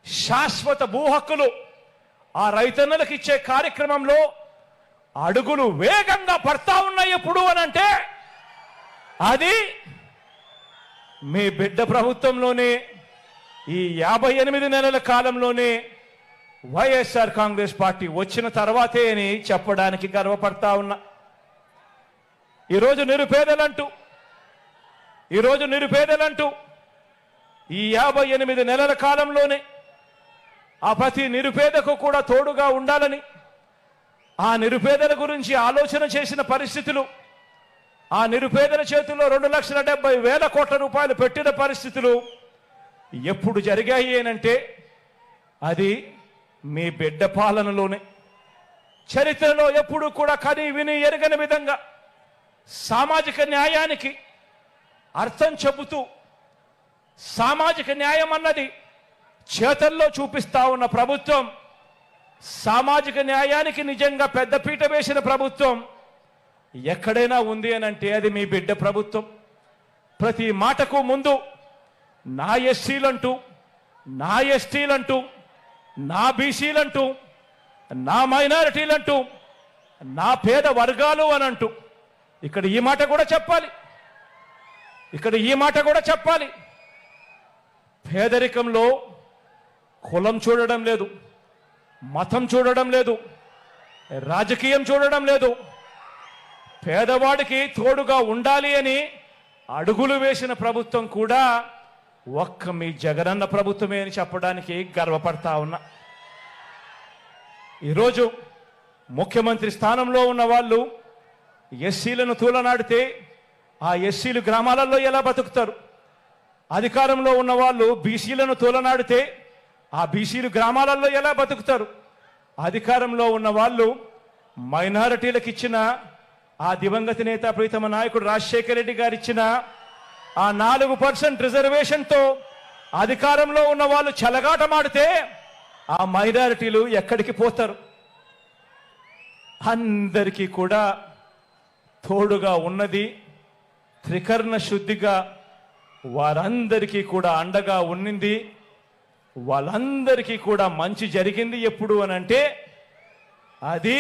శాశ్వత భూ హక్కులు ఆ రైతన్నలకు ఇచ్చే కార్యక్రమంలో అడుగులు వేగంగా పడతా ఉన్నాయి ఎప్పుడు అనంటే అది మీ బిడ్డ ప్రభుత్వంలోనే, ఈ 58 నెలల కాలంలోనే వైఎస్ఆర్ కాంగ్రెస్ పార్టీ వచ్చిన తర్వాతే అని చెప్పడానికి గర్వపడతా ఉన్నా. ఈరోజు నిరుపేదలంటూ ఈ 58 నెలల కాలంలోనే ఆ ప్రతి నిరుపేదకు కూడా తోడుగా ఉండాలని, ఆ నిరుపేదల గురించి ఆలోచన చేసిన పరిస్థితులు, ఆ నిరుపేదల చేతుల్లో 2,70,000 కోట్ల రూపాయలు పెట్టిన పరిస్థితులు ఎప్పుడు జరిగాయి అనంటే అది మీ బిడ్డ పాలనలోనే. చరిత్రలో ఎప్పుడు కూడా కని విని ఎరగని విధంగా సామాజిక న్యాయానికి అర్థం చెబుతూ, సామాజిక న్యాయం అన్నది చేతల్లో చూపిస్తా ఉన్న ప్రభుత్వం, సామాజిక న్యాయానికి నిజంగా పెద్దపీట వేసిన ప్రభుత్వం ఎక్కడైనా ఉంది అనంటే అది మీ బిడ్డ ప్రభుత్వం. ప్రతి మాటకు ముందు నా ఎస్సీలంటూ, నా ఎస్టీలంటూ, నా బీసీలంటూ, నా మైనారిటీలంటూ, నా పేద వర్గాలు అనంటూ ఇక్కడ ఈ మాట కూడా చెప్పాలి. పేదరికంలో కులం చూడడం లేదు, మతం చూడడం లేదు, రాజకీయం చూడడం లేదు. పేదవాడికి తోడుగా ఉండాలి అని అడుగులు వేసిన ప్రభుత్వం కూడా ఒక్క మీ జగనన్న ప్రభుత్వమే అని చెప్పడానికి గర్వపడతా ఉన్నా. ఈరోజు ముఖ్యమంత్రి స్థానంలో ఉన్న వాళ్ళు ఎస్సీలను తూలనాడితే ఆ ఎస్సీలు గ్రామాలలో ఎలా బతుకుతారు? అధికారంలో ఉన్న వాళ్ళు బీసీలను తూలనాడితే ఆ బీసీలు గ్రామాలలో ఎలా బతుకుతారు? అధికారంలో ఉన్న వాళ్ళు మైనారిటీలకు ఇచ్చిన, ఆ దివంగత నేత ప్రీతమ నాయకుడు రాజశేఖర రెడ్డి గారు ఇచ్చిన ఆ 4% రిజర్వేషన్తో అధికారంలో ఉన్న వాళ్ళు చెలగాటమాడితే ఆ మైనారిటీలు ఎక్కడికి పోతారు? అందరికీ కూడా తోడుగా ఉన్నది, త్రికరణ శుద్ధిగా వారందరికీ కూడా అండగా ఉన్నింది, వాళ్ళందరికీ కూడా మంచి జరిగింది ఎప్పుడు అనంటే అది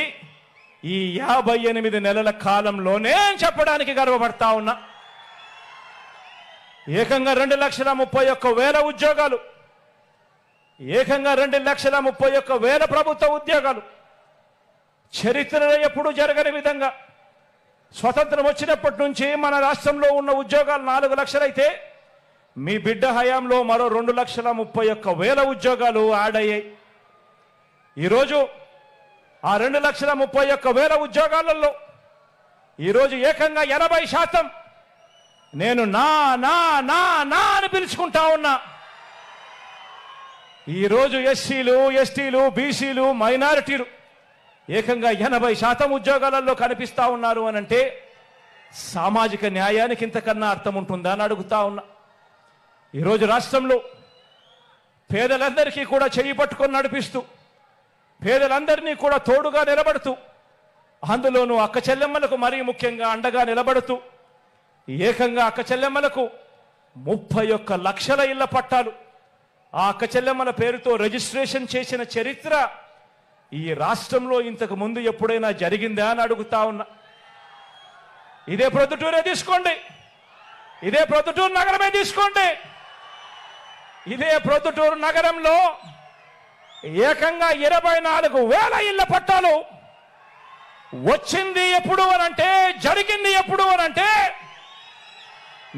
ఈ 58 నెలల కాలంలోనే చెప్పడానికి గర్వపడతా ఉన్నా. ఏకంగా 2,31,000 ఉద్యోగాలు, ఏకంగా 2,31,000 ప్రభుత్వ ఉద్యోగాలు, చరిత్రలో ఎప్పుడు జరగని విధంగా స్వతంత్రం వచ్చినప్పటి నుంచి మన రాష్ట్రంలో ఉన్న ఉద్యోగాలు 4 లక్షలు అయితే మీ బిడ్డ హయాంలో మరో 2,31,000 ఉద్యోగాలు యాడ్ అయ్యాయి. ఈరోజు ఆ 2,31,000 ఉద్యోగాలలో ఈరోజు ఏకంగా 80% నేను నా నా నా నా అని పిలుచుకుంటా ఉన్నా. ఈరోజు ఎస్సీలు, ఎస్టీలు, బీసీలు, మైనారిటీలు ఏకంగా 80% ఉద్యోగాలలో కనిపిస్తా ఉన్నారు అనంటే సామాజిక న్యాయానికి ఇంతకన్నా అర్థం ఉంటుందా అని అడుగుతా ఉన్నా. ఈరోజు రాష్ట్రంలో పేదలందరికీ కూడా చెయ్యి పట్టుకొని నడిపిస్తూ, పేదలందరినీ కూడా తోడుగా నిలబడుతూ, అందులోనూ అక్క చెల్లెమ్మలకు మరీ ముఖ్యంగా అండగా నిలబడుతూ ఏకంగా అక్క చెల్లెమ్మలకు 31 లక్షల ఇళ్ల పట్టాలు ఆ అక్క చెల్లెమ్మల పేరుతో రిజిస్ట్రేషన్ చేసిన చరిత్ర ఈ రాష్ట్రంలో ఇంతకు ముందు ఎప్పుడైనా జరిగిందా అని అడుగుతా ఉన్నా. ఇదే ప్రొద్దుటూరే తీసుకోండి, ఇదే ప్రొద్దుటూరు నగరమే తీసుకోండి. ఇదే ప్రొద్దుటూరు నగరంలో ఏకంగా 24,000 ఇళ్ల పట్టాలు వచ్చింది ఎప్పుడు అనంటే, జరిగింది ఎప్పుడు అనంటే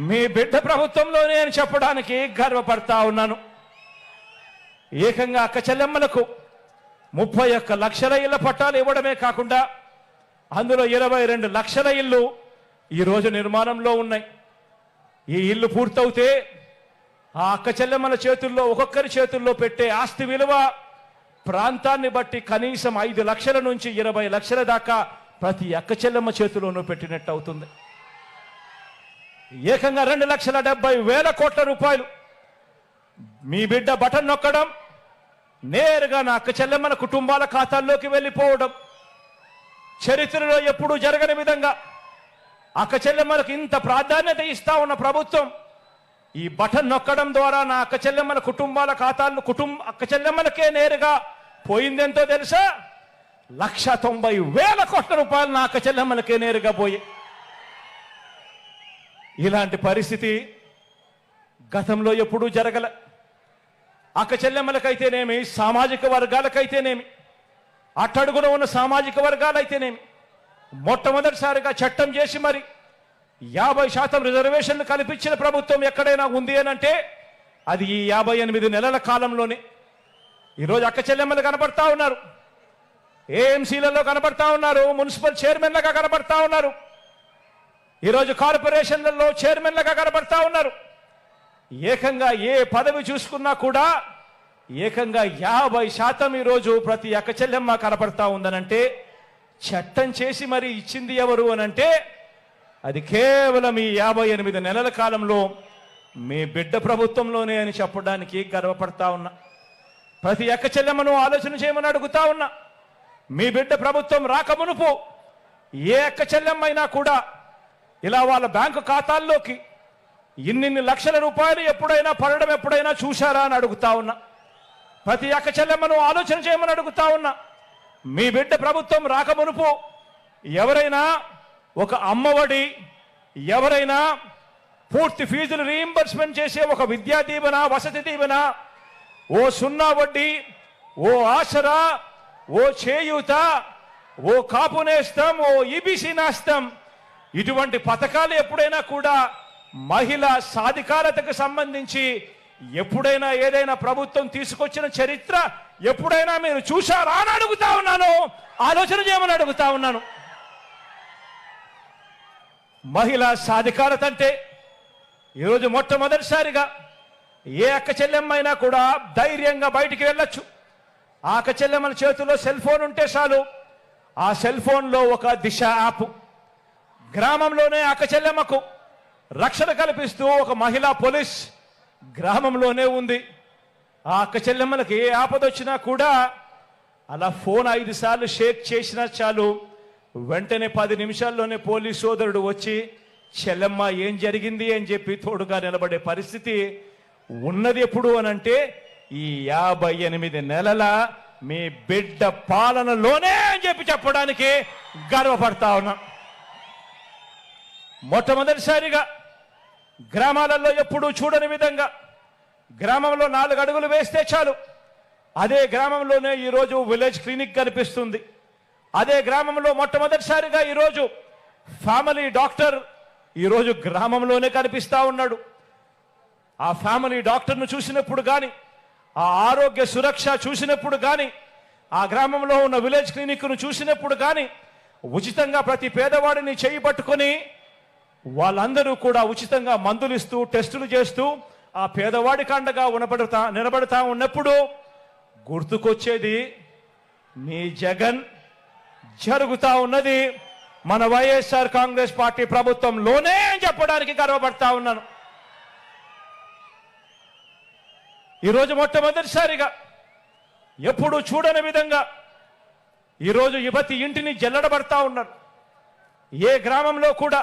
మీ బిడ్డ ప్రభుత్వంలోనే అని చెప్పడానికి గర్వపడతా ఉన్నాను. ఏకంగా అక్క చెల్లెమ్మలకు 31 లక్షల ఇళ్ల పట్టాలు ఇవ్వడమే కాకుండా అందులో 22 లక్షల ఇళ్ళు ఈరోజు నిర్మాణంలో ఉన్నాయి. ఈ ఇల్లు పూర్తవుతే ఆ అక్క చెల్లెమ్మల చేతుల్లో, ఒక్కొక్కరి చేతుల్లో పెట్టే ఆస్తి విలువ ప్రాంతాన్ని బట్టి కనీసం 5 లక్షల నుంచి 20 లక్షల దాకా ప్రతి అక్క చెల్లెమ్మ చేతిలోనూ పెట్టినట్టు అవుతుంది. ఏకంగా 2,70,000 కోట్ల రూపాయలు మీ బిడ్డ బటన్ నొక్కడం, నేరుగా నా అక్క చెల్లెమ్మల కుటుంబాల ఖాతాల్లోకి వెళ్ళిపోవడం, చరిత్రలో ఎప్పుడూ జరగని విధంగా అక్క చెల్లెమ్మలకు ఇంత ప్రాధాన్యత ఇస్తా ఉన్న ప్రభుత్వం ఈ బటన్ నొక్కడం ద్వారా నా అక్క చెల్లెమ్మల కుటుంబాల ఖాతాల్లో అక్క చెల్లెమ్మలకే నేరుగా పోయిందెంతో తెలుసా? 1,90,000 కోట్ల రూపాయలు నా అక్క చెల్లెమ్మలకే నేరుగా పోయి. ఇలాంటి పరిస్థితి గతంలో ఎప్పుడూ జరగల. అక్క చెల్లెమ్మలకైతేనేమి, సామాజిక వర్గాలకైతేనేమి, అట్టడుగున ఉన్న సామాజిక వర్గాలైతేనేమి మొట్టమొదటిసారిగా చట్టం చేసి మరి 50% రిజర్వేషన్లు కల్పించిన ప్రభుత్వం ఎక్కడైనా ఉంది అనంటే అది ఈ 58 నెలల కాలంలోనే. ఈరోజు అక్క చెల్లెమ్మలు కనబడతా ఉన్నారు, ఏఎంసీలలో కనబడతా ఉన్నారు, మున్సిపల్ చైర్మన్లుగా కనబడతా ఉన్నారు, ఈరోజు కార్పొరేషన్లలో చైర్మన్లుగా కనబడతా ఉన్నారు. ఏకంగా ఏ పదవి చూసుకున్నా కూడా ఏకంగా 50% ఈరోజు ప్రతి అక్క చెల్లెమ్మ కనబడతా ఉందనంటే చట్టం చేసి మరి ఇచ్చింది ఎవరు అనంటే అది కేవలం ఈ 58 నెలల కాలంలో మీ బిడ్డ ప్రభుత్వంలోనే అని చెప్పడానికి గర్వపడతా ఉన్నా. ప్రతి అక్క చెల్లెమ్మను ఆలోచన చేయమని అడుగుతా ఉన్నా. మీ బిడ్డ ప్రభుత్వం రాకమునుపు ఏ అక్క చెల్లెమ్మైనా కూడా ఇలా వాళ్ళ బ్యాంకు ఖాతాల్లోకి ఇన్ని లక్షల రూపాయలు ఎప్పుడైనా పడడం ఎప్పుడైనా చూశారా అని అడుగుతా ఉన్నా. ప్రతి అక్క చెల్లెమ్మను ఆలోచన చేయమని అడుగుతా ఉన్నా. మీ బిడ్డ ప్రభుత్వం రాకమునుపు ఎవరైనా ఒక అమ్మఒడి, ఎవరైనా పూర్తి ఫీజులు రీయింబర్స్మెంట్ చేసే ఒక విద్యా దీవెన, వసతి దీవెన, ఓ 0 వడ్డీ, ఓ ఆసరా, ఓ చేయూత, ఓ కాపు నేస్తం, ఓ ఈబీసీ నేస్తం, ఇటువంటి పథకాలు ఎప్పుడైనా కూడా మహిళా సాధికారతకు సంబంధించి ఎప్పుడైనా ఏదైనా ప్రభుత్వం తీసుకొచ్చిన చరిత్ర ఎప్పుడైనా మీరు చూశారా అని అడుగుతా ఉన్నాను. ఆలోచన చేయమని అడుగుతా ఉన్నాను. మహిళా సాధికారత అంటే ఈరోజు మొట్టమొదటిసారిగా ఏ అక్క చెల్లెమ్మైనా కూడా ధైర్యంగా బయటికి వెళ్ళొచ్చు. ఆ అక్క చెల్లెమ్మల చేతుల్లో సెల్ ఫోన్ ఉంటే చాలు, ఆ సెల్ ఫోన్లో ఒక దిశ యాప్, గ్రామంలోనే అక్క చెల్లెమ్మకు రక్షణ కల్పిస్తూ ఒక మహిళా పోలీస్ గ్రామంలోనే ఉంది. ఆ అక్క చెల్లెమ్మలకి ఏ ఆపదొచ్చినా కూడా అలా ఫోన్ 5 సార్లు షేక్ చేసినా చాలు, వెంటనే 10 నిమిషాల్లోనే పోలీస్ సోదరుడు వచ్చి చెల్లెమ్మ ఏం జరిగింది అని చెప్పి తోడుగా నిలబడే పరిస్థితి ఉన్నది. ఎప్పుడు అనంటే ఈ 58 నెలల మీ బిడ్డ పాలనలోనే అని చెప్పి చెప్పడానికి గర్వపడతా ఉన్నా. మొట్టమొదటిసారిగా గ్రామాలలో ఎప్పుడూ చూడని విధంగా గ్రామంలో 4 అడుగులు వేస్తే చాలు అదే గ్రామంలోనే ఈరోజు విలేజ్ క్లినిక్ కనిపిస్తుంది. అదే గ్రామంలో మొట్టమొదటిసారిగా ఈరోజు ఫ్యామిలీ డాక్టర్ ఈరోజు గ్రామంలోనే కనిపిస్తా ఉన్నాడు. ఆ ఫ్యామిలీ డాక్టర్ను చూసినప్పుడు కానీ, ఆ ఆరోగ్య సురక్ష చూసినప్పుడు కానీ, ఆ గ్రామంలో ఉన్న విలేజ్ క్లినిక్ను చూసినప్పుడు కానీ ఉచితంగా ప్రతి పేదవాడిని చేయి పట్టుకొని వాళ్ళందరూ కూడా ఉచితంగా మందులు ఇస్తూ టెస్టులు చేస్తూ ఆ పేదవాడికి అండగా నిలబడతా ఉన్నప్పుడు గుర్తుకొచ్చేది మీ జగన్. జరుగుతా ఉన్నది మన వైఎస్ఆర్ కాంగ్రెస్ పార్టీ ప్రభుత్వంలోనే అని చెప్పడానికి గర్వపడతా ఉన్నాను. ఈరోజు మొట్టమొదటిసారిగా ఎప్పుడు చూడని విధంగా ఈరోజు యువతి ఇంటిని జల్లడబడతా ఉన్నారు. ఏ గ్రామంలో కూడా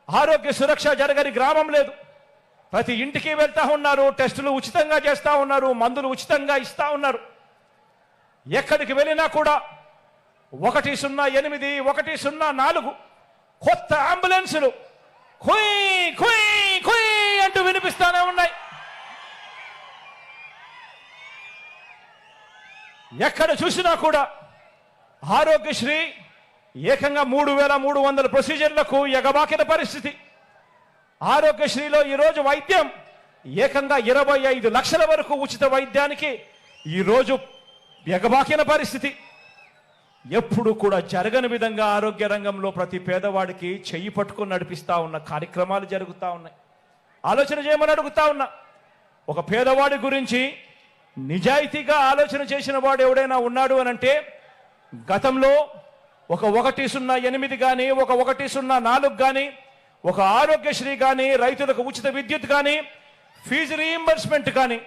ఆరోగ్య సురక్ష జరగని గ్రామం లేదు. ప్రతి ఇంటికి వెళ్తా ఉన్నారు, టెస్టులు ఉచితంగా చేస్తా ఉన్నారు, మందులు ఉచితంగా ఇస్తా ఉన్నారు. ఎక్కడికి వెళ్ళినా కూడా 108, 104 కొత్త అంబులెన్సులు కుయ్ కుయ్ కుయ్ అంటూ వినిపిస్తానే ఉన్నాయి. ఎక్కడ చూసినా కూడా ఆరోగ్యశ్రీ, ఏకంగా 3,300 ప్రొసీజర్లకు ఎగబాకిన పరిస్థితి. ఆరోగ్యశ్రీలో ఈరోజు వైద్యం ఏకంగా 25 లక్షల వరకు ఉచిత వైద్యానికి ఈరోజు ఎగబాకిన పరిస్థితి. ఎప్పుడు కూడా జరగని విధంగా ఆరోగ్య రంగంలో ప్రతి పేదవాడికి చెయ్యి పట్టుకొని నడిపిస్తా ఉన్న కార్యక్రమాలు జరుగుతూ ఉన్నాయి. ఆలోచన చేయమని అడుగుతా ఉన్నా. ఒక పేదవాడి గురించి నిజాయితీగా ఆలోచన చేసిన వాడు ఎవడైనా ఉన్నాడు అనంటే గతంలో ఒక 108 కానీ, ఒక 104 కానీ, ఒక ఆరోగ్యశ్రీ కానీ, రైతులకు ఉచిత విద్యుత్ కానీ, ఫీజు రీయింబర్స్మెంట్ కానీ,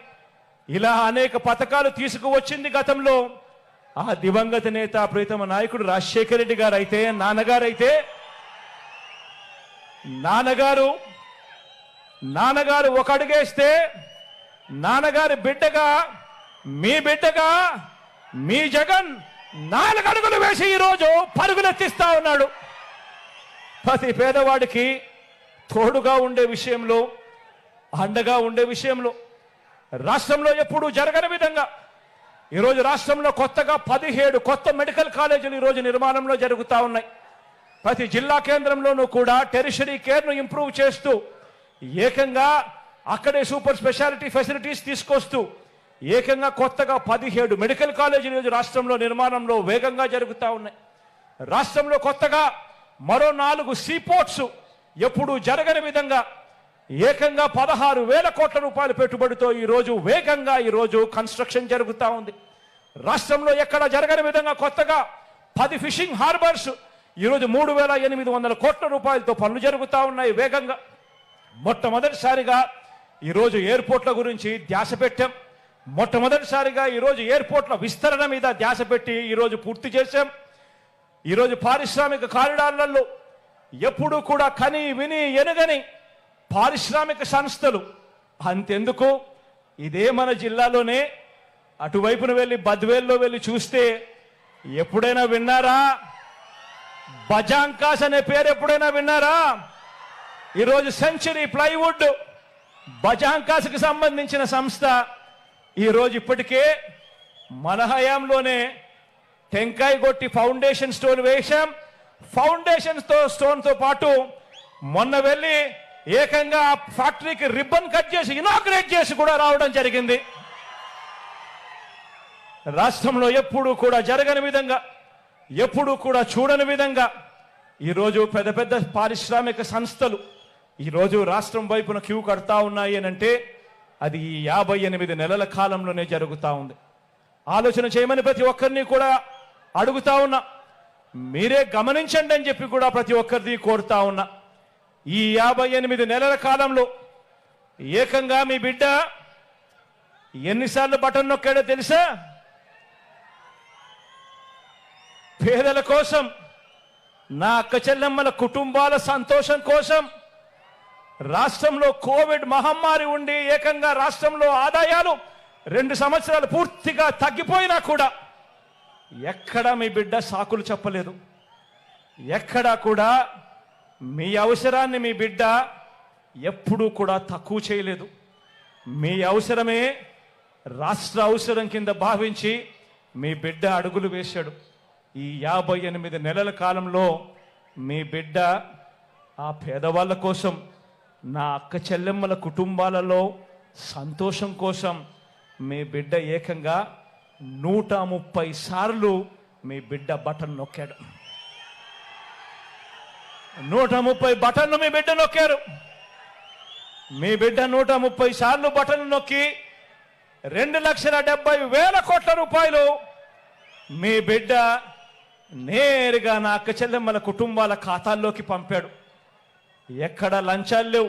ఇలా అనేక పథకాలు తీసుకువచ్చింది గతంలో ఆ దివంగత నేత ప్రీతమ నాయకుడు రాజశేఖర రెడ్డి గారు అయితే, నాన్నగారు ఒక అడుగేస్తే నాన్నగారి బిడ్డగా మీ జగన్ 4 అడుగులు వేసి ఈరోజు పరుగులెత్తిస్తా ఉన్నాడు. ప్రతి పేదవాడికి తోడుగా ఉండే విషయంలో, అండగా ఉండే విషయంలో రాష్ట్రంలో ఎప్పుడూ జరగని విధంగా ఈరోజు రాష్ట్రంలో కొత్తగా 17 కొత్త మెడికల్ కాలేజీలు ఈరోజు నిర్మాణంలో జరుగుతూ ఉన్నాయి. ప్రతి జిల్లా కేంద్రంలోనూ కూడా టెరిషరీ కేర్ను ఇంప్రూవ్ చేస్తూ ఏకంగా అక్కడే సూపర్ స్పెషాలిటీ ఫెసిలిటీస్ తీసుకొస్తూ ఏకంగా కొత్తగా 17 మెడికల్ కాలేజీలు ఈరోజు రాష్ట్రంలో నిర్మాణంలో వేగంగా జరుగుతూ ఉన్నాయి. రాష్ట్రంలో కొత్తగా మరో 4 సీపోర్ట్స్ ఎప్పుడూ జరగని విధంగా ఏకంగా 16,000 కోట్ల రూపాయల పెట్టుబడితో ఈరోజు వేగంగా ఈరోజు కన్స్ట్రక్షన్ జరుగుతూ ఉంది. రాష్ట్రంలో ఎక్కడ జరగని విధంగా కొత్తగా 10 ఫిషింగ్ హార్బర్స్ ఈరోజు 3,800 కోట్ల రూపాయలతో పనులు జరుగుతూ ఉన్నాయి వేగంగా. మొట్టమొదటిసారిగా ఈరోజు ఎయిర్పోర్ట్ల గురించి ధ్యాస పెట్టాం. మొట్టమొదటిసారిగా ఈరోజు ఎయిర్పోర్ట్ల విస్తరణ మీద ధ్యాస పెట్టి ఈరోజు పూర్తి చేశాం. ఈరోజు పారిశ్రామిక కారిడార్లలో ఎప్పుడూ కూడా కని విని ఎనగని పారిశ్రామిక సంస్థలు. అంతెందుకు, ఇదే మన జిల్లాలోనే అటువైపున వెళ్ళి బద్వేల్లో వెళ్ళి చూస్తే ఎప్పుడైనా విన్నారా? బజాంకాస్ అనే పేరు ఎప్పుడైనా విన్నారా? ఈరోజు సెంచరీ ప్లైవుడ్ బజాంకాస్కి సంబంధించిన సంస్థ ఈరోజు ఇప్పటికే మన హయాంలోనే టెంకాయ కొట్టి ఫౌండేషన్ స్టోన్ వేశాం. ఫౌండేషన్ స్టోన్తో పాటు మొన్న వెళ్ళి ఏకంగా ఫ్యాక్టరీకి రిబ్బన్ కట్ చేసి ఇనాగ్రేట్ చేసి కూడా రావడం జరిగింది. రాష్ట్రంలో ఎప్పుడూ కూడా జరగని విధంగా, ఎప్పుడూ కూడా చూడని విధంగా ఈరోజు పెద్ద పెద్ద పారిశ్రామిక సంస్థలు ఈరోజు రాష్ట్రం వైపున క్యూ కడతా ఉన్నాయి అనంటే అది ఈ 58 నెలల కాలంలోనే జరుగుతూ ఉంది. ఆలోచన చేయమని ప్రతి ఒక్కరిని కూడా అడుగుతా ఉన్నా. మీరే గమనించండి అని చెప్పి కూడా ప్రతి ఒక్కరిని కోరుతా ఉన్నా. ఈ 58 నెలల కాలంలో ఏకంగా మీ బిడ్డ ఎన్నిసార్లు బటన్ నొక్కాడో తెలుసా? పేదల కోసం, నా అక్క చెల్లెమ్మల కుటుంబాల సంతోషం కోసం, రాష్ట్రంలో కోవిడ్ మహమ్మారి ఉండి ఏకంగా రాష్ట్రంలో ఆదాయాలు 2 సంవత్సరాలు పూర్తిగా తగ్గిపోయినా కూడా ఎక్కడా మీ బిడ్డ సాకులు చెప్పలేదు. ఎక్కడా కూడా మీ అవసరాన్ని మీ బిడ్డ ఎప్పుడూ కూడా తక్కువ చేయలేదు. మీ అవసరమే రాష్ట్ర అవసరం కింద భావించి మీ బిడ్డ అడుగులు వేశాడు. ఈ 58 నెలల కాలంలో మీ బిడ్డ ఆ పేదవాళ్ళ కోసం, నా అక్క చెల్లెమ్మల కుటుంబాలలో సంతోషం కోసం మీ బిడ్డ ఏకంగా 130 సార్లు మీ బిడ్డ బటన్ నొక్కాడు. 130 బటన్లు మీ బిడ్డ నొక్కారు. మీ బిడ్డ 130 సార్లు బటన్ నొక్కి 2,70,000 కోట్ల రూపాయలు మీ బిడ్డ నేరుగా నా అక్క చెల్లెమ్మల కుటుంబాల ఖాతాల్లోకి పంపాడు. ఎక్కడ లంచాలు లేవు,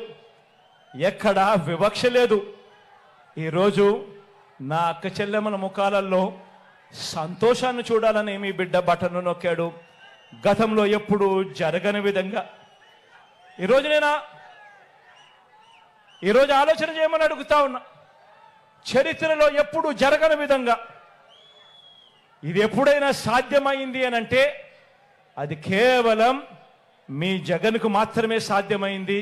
ఎక్కడ వివక్ష లేదు. ఈరోజు నా అక్క చెల్లెమ్మల ముఖాలలో సంతోషాన్ని చూడాలని మీ బిడ్డ బటన్ను నొక్కాడు. గతంలో ఎప్పుడు జరగని విధంగా ఈరోజు ఆలోచన చేయమని అడుగుతా ఉన్నా. చరిత్రలో ఎప్పుడు జరగని విధంగా ఇది ఎప్పుడైనా సాధ్యమైంది అని అంటే అది కేవలం మీ జగన్కు మాత్రమే సాధ్యమైంది,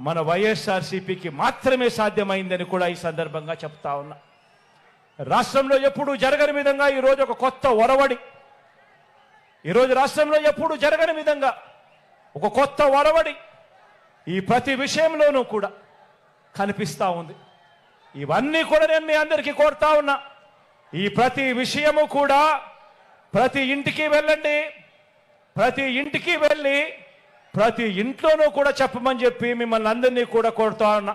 మన వైఎస్ఆర్సీపీకి మాత్రమే సాధ్యమైందని కూడా ఈ సందర్భంగా చెప్తా ఉన్నా. రాష్ట్రంలో ఎప్పుడు జరగని విధంగా ఈరోజు ఒక కొత్త ఒరవడి, ఈరోజు రాష్ట్రంలో ఎప్పుడు జరగని విధంగా ఒక కొత్త ఒరవడి ఈ ప్రతి విషయంలోనూ కూడా కనిపిస్తూ ఉంది. ఇవన్నీ కూడా నేను మీ అందరికీ కోరుతా ఉన్నా. ఈ ప్రతి విషయము కూడా ప్రతి ఇంటికి వెళ్ళండి, ప్రతి ఇంటికి వెళ్ళి ప్రతి ఇంట్లోనూ కూడా చెప్పమని చెప్పి మిమ్మల్ని అందరినీ కూడా కోరుతా ఉన్నా.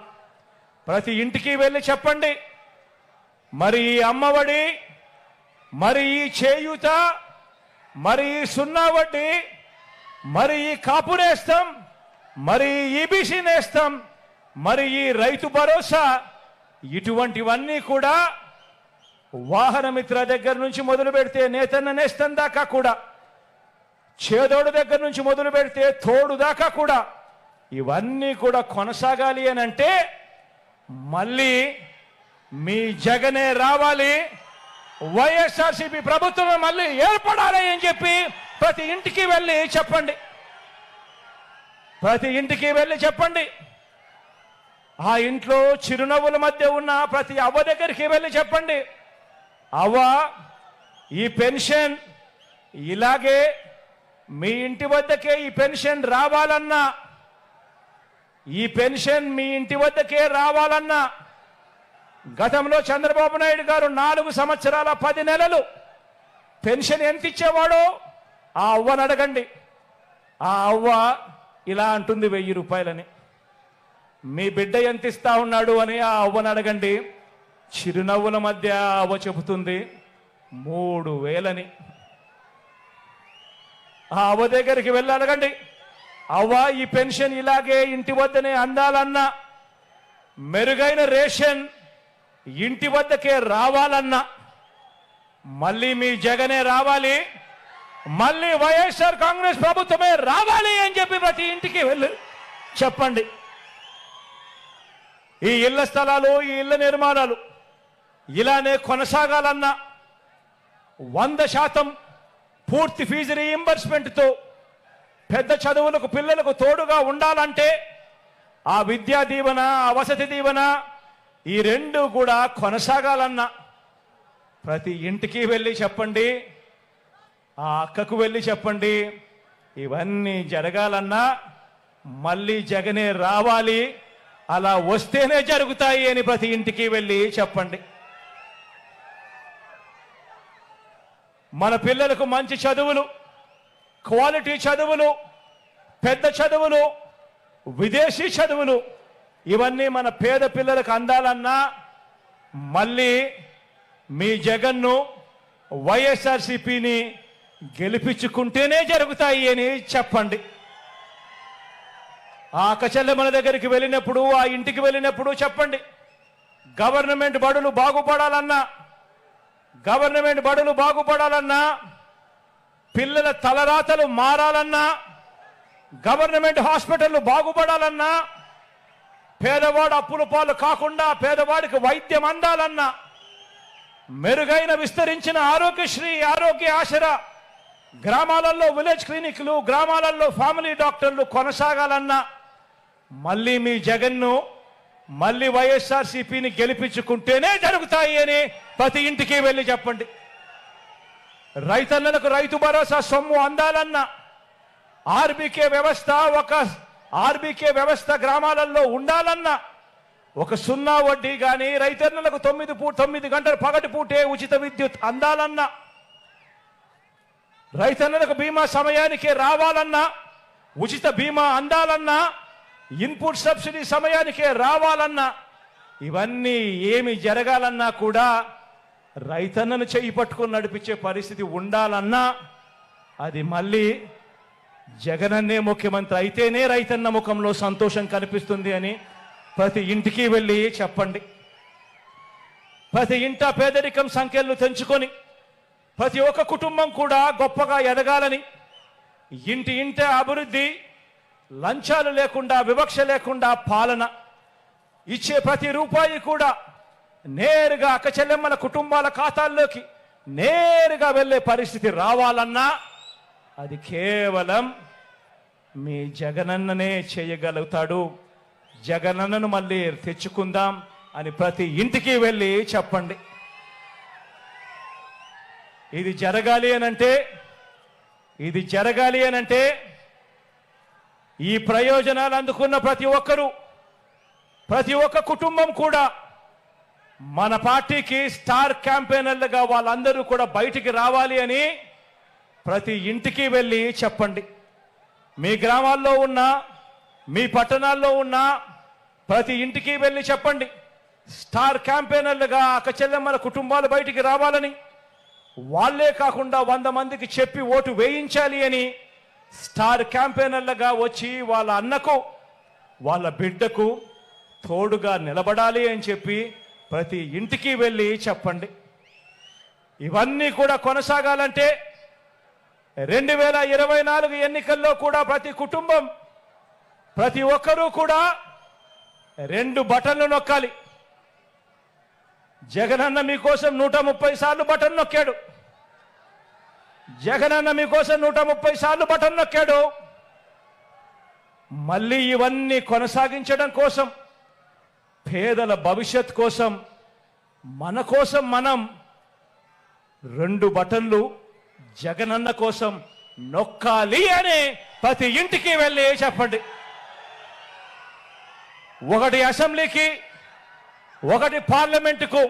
ప్రతి ఇంటికి వెళ్ళి చెప్పండి, మరి ఈ అమ్మఒడి, మరి ఈ చేయూత, మరి ఈ సున్నా వడ్డీ, మరి ఈ కాపు నేస్తం, మరి ఈ ఈబీసీ నేస్తం, మరి ఈ రైతు భరోసా, ఇటువంటివన్నీ కూడా వాహన మిత్ర దగ్గర నుంచి మొదలు పెడితే నేతన్న నేస్తం దాకా కూడా, చేదోడు దగ్గర నుంచి మొదలు పెడితే తోడు దాకా కూడా ఇవన్నీ కూడా కొనసాగాలి అని అంటే మళ్ళీ మీ జగనే రావాలి, వైఎస్ఆర్సీపీ ప్రభుత్వం మళ్ళీ ఏర్పడాలి అని చెప్పి ప్రతి ఇంటికి వెళ్ళి చెప్పండి. ప్రతి ఇంటికి వెళ్ళి చెప్పండి. ఆ ఇంట్లో చిరునవ్వుల మధ్య ఉన్న ప్రతి అవ్వ దగ్గరికి వెళ్ళి చెప్పండి, అవ్వ ఈ పెన్షన్ ఇలాగే మీ ఇంటి వద్దకే ఈ పెన్షన్ రావాలన్నా, ఈ పెన్షన్ మీ ఇంటి వద్దకే రావాలన్నా గతంలో చంద్రబాబు నాయుడు గారు 4 సంవత్సరాల 10 నెలలు పెన్షన్ ఎంత ఇచ్చేవాడో ఆ అవ్వని అడగండి. ఆ అవ్వ ఇలా అంటుంది 1000 రూపాయలని. మీ బిడ్డ ఎంత ఇస్తా ఉన్నాడు అని ఆ అవ్వని అడగండి. చిరునవ్వుల మధ్య అవ్వ చెబుతుంది 3000 ఆ అవ్వ దగ్గరికి వెళ్ళి అడగండి, అవ్వ ఈ పెన్షన్ ఇలాగే ఇంటి వద్దనే అందాలన్నా, మెరుగైన రేషన్ ఇంటి వద్దకే రావాలన్నా మళ్ళీ మీ జగనే రావాలి, మళ్ళీ వైఎస్ఆర్ కాంగ్రెస్ ప్రభుత్వమే రావాలి అని చెప్పి ప్రతి ఇంటికి వెళ్ళి చెప్పండి. ఈ ఇళ్ల స్థలాలు, ఈ ఇళ్ల నిర్మాణాలు ఇలానే కొనసాగాలన్నా 100% పూర్తి ఫీజు రీయింబర్స్మెంట్తో పెద్ద చదువులకు పిల్లలకు తోడుగా ఉండాలంటే ఆ విద్యా దీవెన, ఆ వసతి దీవెన ఈ 2 కూడా కొనసాగాలన్నా ప్రతి ఇంటికి వెళ్ళి చెప్పండి, ఆ అక్కకు వెళ్ళి చెప్పండి, ఇవన్నీ జరగాలన్నా మళ్ళీ జగనే రావాలి, అలా వస్తేనే జరుగుతాయి అని ప్రతి ఇంటికి వెళ్ళి చెప్పండి. మన పిల్లలకు మంచి చదువులు, క్వాలిటీ చదువులు, పెద్ద చదువులు, విదేశీ చదువులు ఇవన్నీ మన పేద పిల్లలకు అందాలన్నా మళ్ళీ మీ జగన్ను, వైఎస్ఆర్సీపీని గెలిపించుకుంటేనే జరుగుతాయి అని చెప్పండి. ఆ అక్కచెల్లెమ్మల దగ్గరికి వెళ్ళినప్పుడు, ఆ ఇంటికి వెళ్ళినప్పుడు చెప్పండి, గవర్నమెంట్ బడులు బాగుపడాలన్నా, గవర్నమెంట్ బడులు బాగుపడాలన్నా, పిల్లల తలరాతలు మారాలన్నా, గవర్నమెంట్ హాస్పిటళ్లు బాగుపడాలన్నా, పేదవాడు అప్పుల పాలు కాకుండా పేదవాడికి వైద్యం అందాలన్నా, మెరుగైన విస్తరించిన ఆరోగ్యశ్రీ, ఆరోగ్య ఆసరా, గ్రామాలలో విలేజ్ క్లినిక్లు, గ్రామాలలో ఫ్యామిలీ డాక్టర్లు కొనసాగాలన్నా మళ్ళీ మీ జగన్ను, మళ్ళీ వైఎస్ఆర్సీపీని గెలిపించుకుంటేనే జరుగుతాయి అని ప్రతి ఇంటికి వెళ్ళి చెప్పండి. రైతన్నలకు రైతు భరోసా సొమ్ము అందాలన్నా, ఆర్బీకే వ్యవస్థ గ్రామాలలో ఉండాలన్నా, ఒక సున్నా వడ్డీ కానీ రైతన్నలకు 9 గంటల పగటి పూటే ఉచిత విద్యుత్ అందాలన్నా, రైతన్నలకు బీమా సమయానికి రావాలన్నా, ఉచిత బీమా అందాలన్నా, ఇన్పుట్ సబ్సిడీ సమయానికే రావాలన్నా, ఇవన్నీ ఏమి జరగాలన్నా కూడా రైతన్నను చెయ్యి పట్టుకొని నడిపించే పరిస్థితి ఉండాలన్నా అది మళ్ళీ జగనన్నే ముఖ్యమంత్రి అయితేనే రైతన్న ముఖంలో సంతోషం కనిపిస్తుంది అని ప్రతి ఇంటికి వెళ్ళి చెప్పండి. ప్రతి ఇంట పేదరికం సంఖ్యలు తెంచుకొని ప్రతి ఒక్క కుటుంబం కూడా గొప్పగా ఎదగాలని, ఇంటి అభివృద్ధి, లంచాలు లేకుండా, వివక్ష లేకుండా పాలన, ఇచ్చే ప్రతి రూపాయి కూడా నేరుగా అక్కచెల్లెమ్మల కుటుంబాల ఖాతాల్లోకి నేరుగా వెళ్ళే పరిస్థితి రావాలన్నా అది కేవలం మీ జగనన్ననే చేయగలుగుతాడు. జగనన్నను మళ్ళీ తెచ్చుకుందాం అని ప్రతి ఇంటికి వెళ్ళి చెప్పండి. ఇది జరగాలి అనంటే ఇది జరగాలి అనంటే ఈ ప్రయోజనాలు అందుకున్న ప్రతి ఒక్కరూ, ప్రతి ఒక్క కుటుంబం కూడా మన పార్టీకి స్టార్ క్యాంపెయినర్లుగా వాళ్ళందరూ కూడా బయటికి రావాలి అని ప్రతి ఇంటికి వెళ్ళి చెప్పండి. మీ గ్రామాల్లో ఉన్న, మీ పట్టణాల్లో ఉన్న ప్రతి ఇంటికి వెళ్ళి చెప్పండి. స్టార్ క్యాంపెయినర్లుగా అక్క చెల్లెమ్మల కుటుంబాలు బయటికి రావాలని, వాళ్ళే కాకుండా 100 మందికి చెప్పి ఓటు వేయించాలి అని స్టార్ క్యాంపెయినర్లుగా వచ్చి వాళ్ళ అన్నకు, వాళ్ళ బిడ్డకు తోడుగా నిలబడాలి అని చెప్పి ప్రతి ఇంటికి వెళ్ళి చెప్పండి. ఇవన్నీ కూడా కొనసాగాలంటే 2024 ఎన్నికల్లో కూడా ప్రతి కుటుంబం, ప్రతి ఒక్కరూ కూడా 2 బటన్లు నొక్కాలి. జగనన్న మీకోసం 130 సార్లు బటన్ నొక్కాడు. జగనన్న మీకోసం 130 సార్లు బటన్ నొక్కాడు. మళ్ళీ ఇవన్నీ కొనసాగించడం కోసం, పేదల భవిష్యత్ కోసం, మన కోసం మనం 2 బటన్లు జగనన్న కోసం నొక్కాలి అని ప్రతి ఇంటికి వెళ్ళి చెప్పండి. ఒకటి అసెంబ్లీకి, ఒకటి పార్లమెంటుకు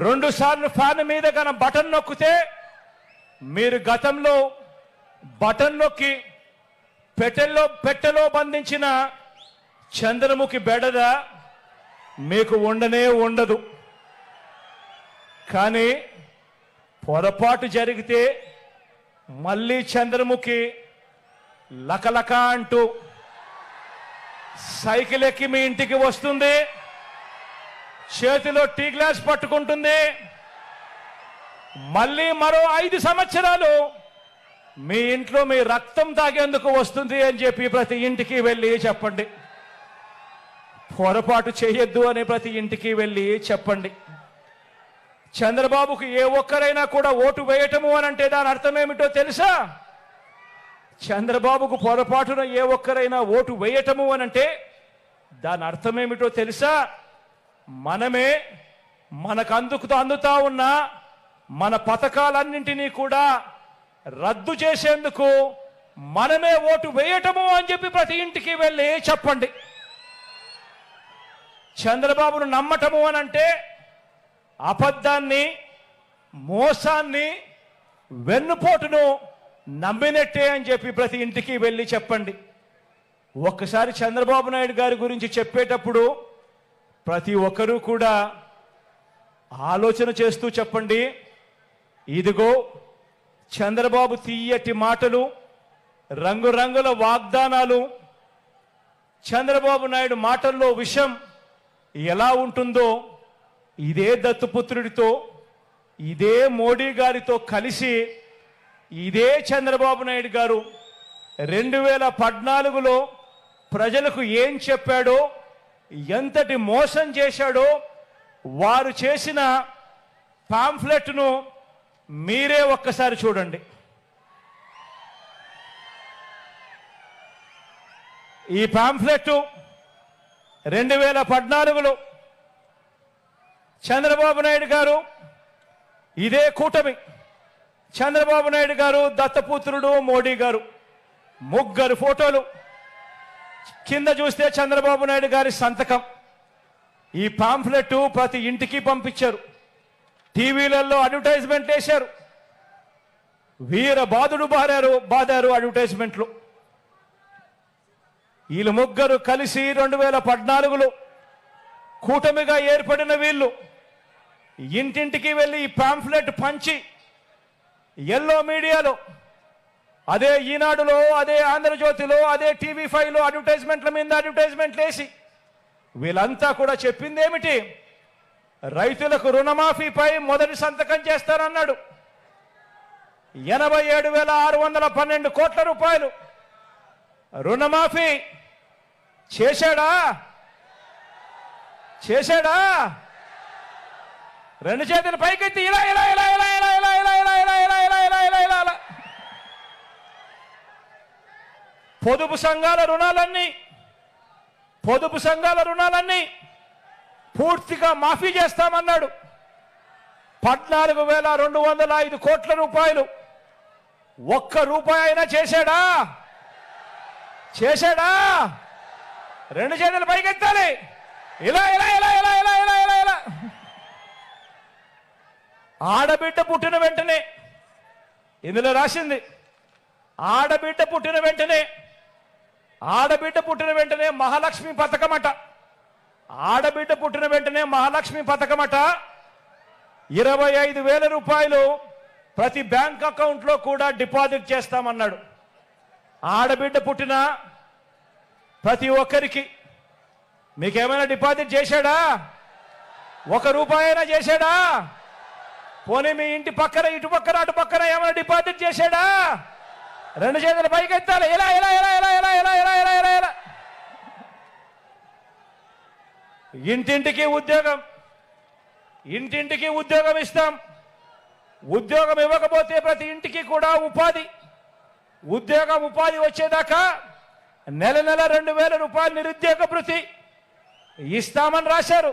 2 సార్లు ఫ్యాన్ మీద కన బటన్ నొక్కితే మీరు గతంలో బటన్ నొక్కి పెట్టెలో బంధించిన చంద్రముఖి బెడద మీకు ఉండనే ఉండదు. కానీ పొరపాటు జరిగితే మళ్ళీ చంద్రముఖి లకలక అంటూ సైకిల్ ఎక్కి మీ ఇంటికి వస్తుంది, చేతిలో టీ గ్లాస్ పట్టుకుంటుంది. మళ్ళీ మరో 5 సంవత్సరాలు మీ ఇంట్లో మీ రక్తం తాగేందుకు వస్తుంది అని చెప్పి ప్రతి ఇంటికి వెళ్ళి చెప్పండి. పొరపాటు చేయొద్దు అని ప్రతి ఇంటికి వెళ్ళి చెప్పండి. చంద్రబాబుకు ఏ ఒక్కరైనా కూడా ఓటు వేయటము అని అంటే దాని అర్థం ఏమిటో తెలుసా? చంద్రబాబుకు పొరపాటున ఏ ఒక్కరైనా ఓటు వేయటము అని అంటే దాని అర్థం ఏమిటో తెలుసా? మనమే మనకు అందుతా ఉన్న మన పథకాలన్నింటినీ కూడా రద్దు చేసేందుకు మనమే ఓటు వేయటము అని చెప్పి ప్రతి ఇంటికి వెళ్ళి చెప్పండి. చంద్రబాబును నమ్మటము అని అంటే అబద్ధాన్ని, మోసాన్ని, వెన్నుపోటును నమ్మినట్టే అని చెప్పి ప్రతి ఇంటికి వెళ్ళి చెప్పండి. ఒక్కసారి చంద్రబాబు నాయుడు గారి గురించి చెప్పేటప్పుడు ప్రతి ఒక్కరూ కూడా ఆలోచన చేస్తూ చెప్పండి. ఇదిగో చంద్రబాబు తీయటి మాటలు, రంగురంగుల వాగ్దానాలు, చంద్రబాబు నాయుడు మాటల్లో విషయం ఎలా ఉంటుందో ఇదే దత్తుపుత్రుడితో, ఇదే మోడీ గారితో కలిసి ఇదే చంద్రబాబు నాయుడు గారు 2014లో ప్రజలకు ఏం చెప్పాడో, ఎంతటి మోసం చేశాడో వారు చేసిన పాంఫ్లెట్ను మీరే ఒక్కసారి చూడండి. ఈ పాంఫ్లెట్ 2014లో చంద్రబాబు నాయుడు గారు, ఇదే కూటమి, చంద్రబాబు నాయుడు గారు, దత్తపుత్రుడు మోడీ గారు, ముగ్గురు ఫోటోలు, కింద చూస్తే చంద్రబాబు నాయుడు గారి సంతకం. ఈ పాంఫ్లెట్ ప్రతి ఇంటికి పంపించారు. టీవీలలో అడ్వర్టైజ్మెంట్ వేశారు. వీర బాధుడు బాదారు అడ్వర్టైజ్మెంట్లు. వీళ్ళు ముగ్గురు కలిసి 2014లో కూటమిగా ఏర్పడిన వీళ్ళు ఇంటింటికి వెళ్ళి ఈ పాంఫ్లెట్ పంచి ఎల్లో మీడియాలో, అదే ఈనాడులో, అదే ఆంధ్రజ్యోతిలో, అదే TV5లో అడ్వర్టైజ్మెంట్ల మీద అడ్వర్టైజ్మెంట్లు వేసి వీళ్ళంతా కూడా చెప్పింది ఏమిటి? రైతులకు రుణమాఫీపై మొదటి సంతకం చేస్తారన్నాడు. 87,612 కోట్ల రూపాయలు రుణమాఫీ చేశాడా? రెండు చేతులు పైకెత్తి ఇలా ఇలా ఇలా ఇలా ఇలా ఇలా ఇలా ఇలా ఇలా ఇలా ఇలా ఇలా ఇలా ఇలా ఇలా పొదుపు సంఘాల రుణాలన్నీ పూర్తిగా మాఫీ చేస్తామన్నాడు. 14,205 కోట్ల రూపాయలు ఒక్క రూపాయి అయినా చేశాడా? చేశాడా? రెండు చేతులు పైకెత్తాలి. ఇలా ఇలా ఇలా ఇలా ఇలా ఇలా ఇలా ఇలా. ఆడబిడ్డ పుట్టిన వెంటనే, ఇందులో రాసింది ఆడబిడ్డ పుట్టిన వెంటనే, ఆడబిడ్డ పుట్టిన వెంటనే మహాలక్ష్మి పథకమట. ఆడబిడ్డ పుట్టిన వెంటనే మహాలక్ష్మి పథకమట. 25,000 రూపాయలు ప్రతి బ్యాంక్ అకౌంట్లో కూడా డిపాజిట్ చేస్తామన్నాడు. ఆడబిడ్డ పుట్టిన ప్రతి ఒక్కరికి మీకేమైనా డిపాజిట్ చేశాడా? 1 రూపాయి అయినా చేశాడా? పోనీ మీ ఇంటి పక్కన, ఇటు పక్కన, అటు పక్కన ఏమైనా డిపాజిట్ చేశాడా? రెండు చేతులు పైకెత్తాలి. ఇలా ఇలా ఇలా ఇలా ఇలా ఇలా ఇలా ఇలా ఇలా ఇలా. ఇంటింటికి ఉద్యోగం, ఇంటింటికి ఉద్యోగం ఇస్తాం. ఉద్యోగం ఇవ్వకపోతే ప్రతి ఇంటికి కూడా ఉపాధి, ఉపాధి వచ్చేదాకా నెల నెల 2,000 రూపాయలు నిరుద్యోగ భృతి ఇస్తామని రాశారు.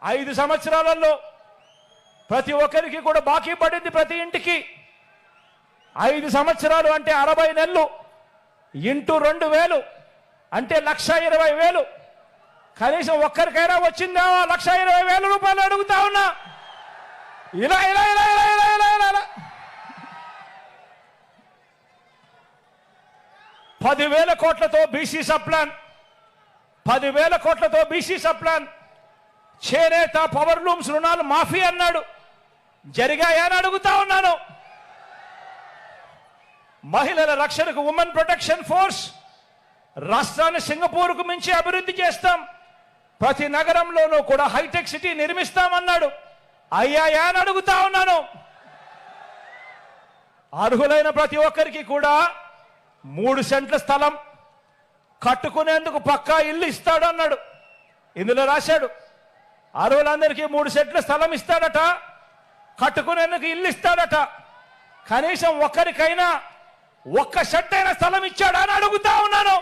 5 సంవత్సరాలలో ప్రతి ఒక్కరికి కూడా బాకీ పడింది. ప్రతి ఇంటికి 5 సంవత్సరాలు అంటే 60 నెలలు ఇంటూ 2,000 అంటే 1,20,000. కనీసం ఒక్కరికైనా వచ్చిందా? 1,20,000 రూపాయలు అడుగుతా ఉన్నా. ఇలా ఇలా ఇలా ఇలా ఇలా ఇలా ఇలా ఇలా. 10,000 కోట్లతో బీసీ సప్లాన్, 10,000 కోట్లతో బీసీ సప్లాన్. చేనేత పవర్ లూమ్స్ రుణాలు మాఫీ అన్నాడు. జరిగాయా అని అడుగుతా ఉన్నాను. మహిళల రక్షణకు ఉమెన్ ప్రొటెక్షన్ ఫోర్స్, రాష్ట్రాన్ని సింగపూర్కు మించి అభివృద్ధి చేస్తాం, ప్రతి నగరంలోనూ కూడా హైటెక్ సిటీ నిర్మిస్తామన్నాడు. అయ్యాయా అని అడుగుతా ఉన్నాను. అర్హులైన ప్రతి ఒక్కరికి కూడా 3 సెంట్ల స్థలం కట్టుకునేందుకు పక్కా ఇల్లు ఇస్తాడు అన్నాడు. ఇందులో రాశాడు అర్హులందరికీ 3 సెంట్ల స్థలం ఇస్తాడట, కట్టుకునేందుకు ఇల్లు ఇస్తాడట. కనీసం ఒక్కరికైనా 1 సెంట్ అయిన స్థలం ఇచ్చాడా అని అడుగుతా ఉన్నాను.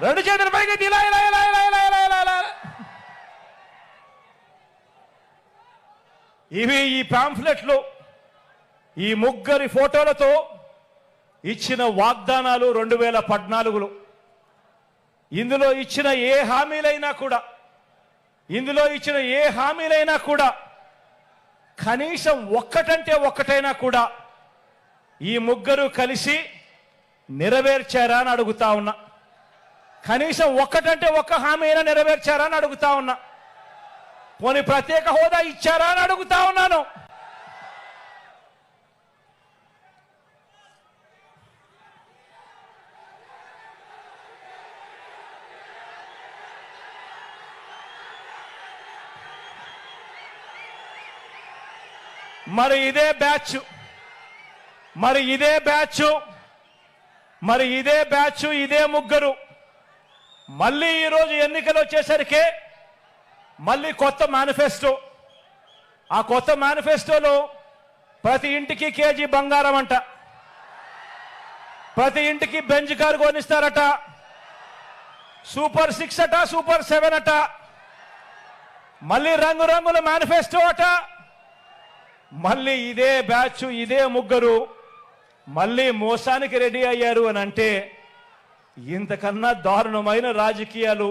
రెండు చేతుల పైకి ఇలా ఇలా ఇలా ఇలా ఇలా ఇలా ఇలా ఇలా. ఇవి ఈ పాంఫ్లెట్లు, ఈ ముగ్గురి ఫోటోలతో ఇచ్చిన వాగ్దానాలు 2014లో. ఇందులో ఇచ్చిన ఏ హామీలైనా కూడా, ఇందులో ఇచ్చిన ఏ హామీలైనా కూడా కనీసం ఒక్కటంటే ఒక్కటైనా కూడా ఈ ముగ్గురు కలిసి నెరవేర్చారా అని అడుగుతా ఉన్నా. కనీసం ఒక్కటంటే ఒక్క హామీ అయినా నెరవేర్చారా అని అడుగుతా ఉన్నా. పోనీ ప్రత్యేక హోదా ఇచ్చారా అని అడుగుతా ఉన్నాను. మరి ఇదే బ్యాచ్, మరి ఇదే బ్యాచ్, మరి ఇదే బ్యాచ్, ఇదే ముగ్గురు మళ్ళీ ఈరోజు ఎన్నికలు వచ్చేసరికి మళ్ళీ కొత్త మేనిఫెస్టో. ఆ కొత్త మేనిఫెస్టోలో ప్రతి ఇంటికి కేజీ బంగారం అంట, ప్రతి ఇంటికి బెంజ్ కారు కొనిస్తారట, సూపర్ 6 అట, సూపర్ 7 అట, మళ్ళీ రంగురంగుల మేనిఫెస్టో అట. మళ్ళీ ఇదే బ్యాచ్, ఇదే ముగ్గురు మళ్ళీ మోసానికి రెడీ అయ్యారు అని అంటే ఇంతకన్నా దారుణమైన రాజకీయాలు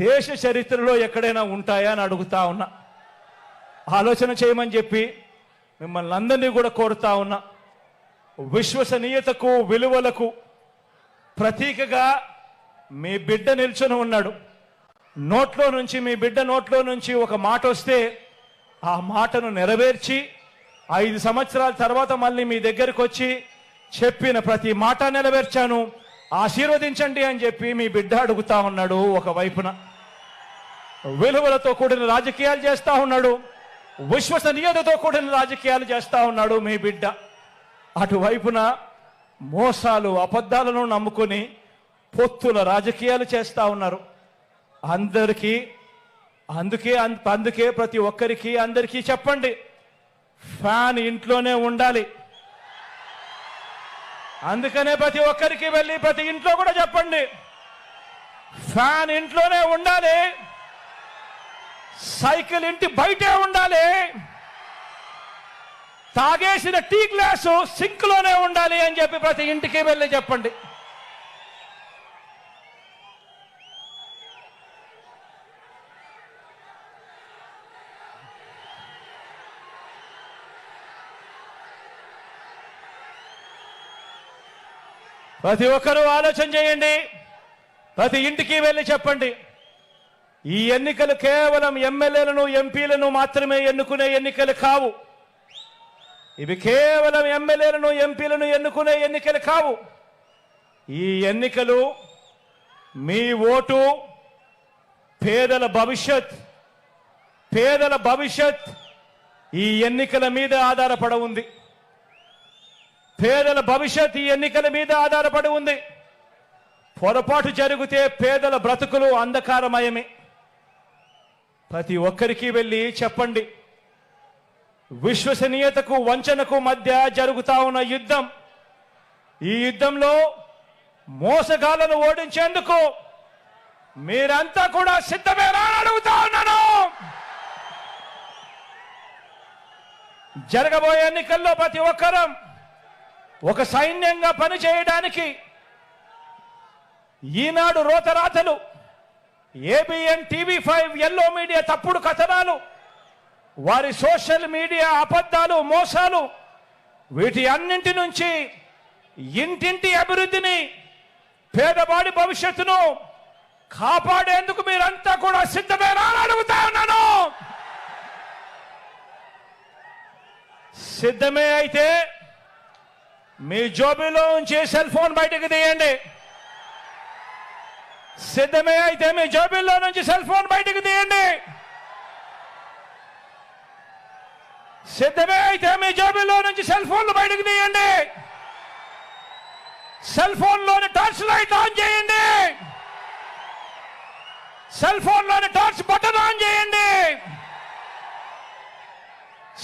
దేశ చరిత్రలో ఎక్కడైనా ఉంటాయా అని అడుగుతా ఉన్నా. ఆలోచన చేయమని చెప్పి మిమ్మల్ని అందరినీ కూడా కోరుతా ఉన్నా. విశ్వసనీయతకు, విలువలకు ప్రతీకగా మీ బిడ్డ నిల్చొని ఉన్నాడు. నోట్లో నుంచి, మీ బిడ్డ నోట్లో నుంచి ఒక మాట వస్తే ఆ మాటను నెరవేర్చి 5 సంవత్సరాల తర్వాత మళ్ళీ మీ దగ్గరికి వచ్చి చెప్పిన ప్రతి మాట నెరవేర్చాను, ఆశీర్వదించండి అని చెప్పి మీ బిడ్డ అడుగుతా ఉన్నాడు. ఒకవైపున విలువలతో కూడిన రాజకీయాలు చేస్తా ఉన్నాడు, విశ్వసనీయతతో కూడిన రాజకీయాలు చేస్తా ఉన్నాడు మీ బిడ్డ. అటువైపున మోసాలు, అబద్ధాలను నమ్ముకొని పొత్తుల రాజకీయాలు చేస్తా ఉన్నారు. అందుకే ప్రతి ఒక్కరికి, అందరికీ చెప్పండి, ఫ్యాన్ ఇంట్లోనే ఉండాలి. అందుకనే ప్రతి ఒక్కరికి వెళ్ళి ప్రతి ఇంట్లో కూడా చెప్పండి, ఫ్యాన్ ఇంట్లోనే ఉండాలి, సైకిల్ ఇంటి బయటే ఉండాలి, తాగేసిన టీ గ్లాసు సింక్లోనే ఉండాలి అని చెప్పి ప్రతి ఇంటికి వెళ్ళి చెప్పండి. ప్రతి ఒక్కరూ ఆలోచన చేయండి, ప్రతి ఇంటికి వెళ్ళి చెప్పండి. ఈ ఎన్నికలు కేవలం ఎమ్మెల్యేలను ఎంపీలను మాత్రమే ఎన్నుకునే ఎన్నికలు కావు. ఇవి కేవలం ఎమ్మెల్యేలను ఎంపీలను ఎన్నుకునే ఎన్నికలు కావు. ఈ ఎన్నికలు మీ ఓటు పేదల భవిష్యత్ ఈ ఎన్నికల మీద ఆధారపడి ఉంది. పేదల భవిష్యత్ ఈ ఎన్నికల మీద ఆధారపడి ఉంది. పొరపాటు జరిగితే పేదల బ్రతుకులు అంధకారమయమే. ప్రతి ఒక్కరికి వెళ్ళి చెప్పండి. విశ్వసనీయతకు వంచనకు మధ్య జరుగుతా ఉన్న యుద్ధం, ఈ యుద్ధంలో మోసగాళ్లను ఓడించేందుకు మీరంతా కూడా సిద్ధమేనా అని అడుగుతా ఉన్నాను. జరగబోయే ఎన్నికల్లో ప్రతి ఒక్కరం ఒక సైన్యంగా పనిచేయడానికి ఈనాడు రోతరాతలు, ఏబిఎన్, టీవీ5, ఎల్లో మీడియా తప్పుడు కథనాలు, వారి సోషల్ మీడియా అబద్ధాలు, మోసాలు, వీటి అన్నింటి నుంచి ఇంటింటి అభివృద్ధిని, పేదవాడి భవిష్యత్తును కాపాడేందుకు మీరంతా కూడా సిద్ధమేనా అని అడుగుతా ఉన్నాను. సిద్ధమే అయితే మీ జోబీలో ఉంచి సెల్ ఫోన్ బయటకు తీయండి. సిద్ధమే అయితే మీ జోబీల్లో నుంచి సెల్ ఫోన్ బయటకు తీయండి. సిద్ధమే అయితే మీ జోబీలో నుంచి సెల్ ఫోన్లు బయటకు తీయండి. సెల్ ఫోన్లోని టార్చ్ లైట్ ఆన్ చేయండి. సెల్ ఫోన్లోని టార్చ్ బటన్ ఆన్ చేయండి.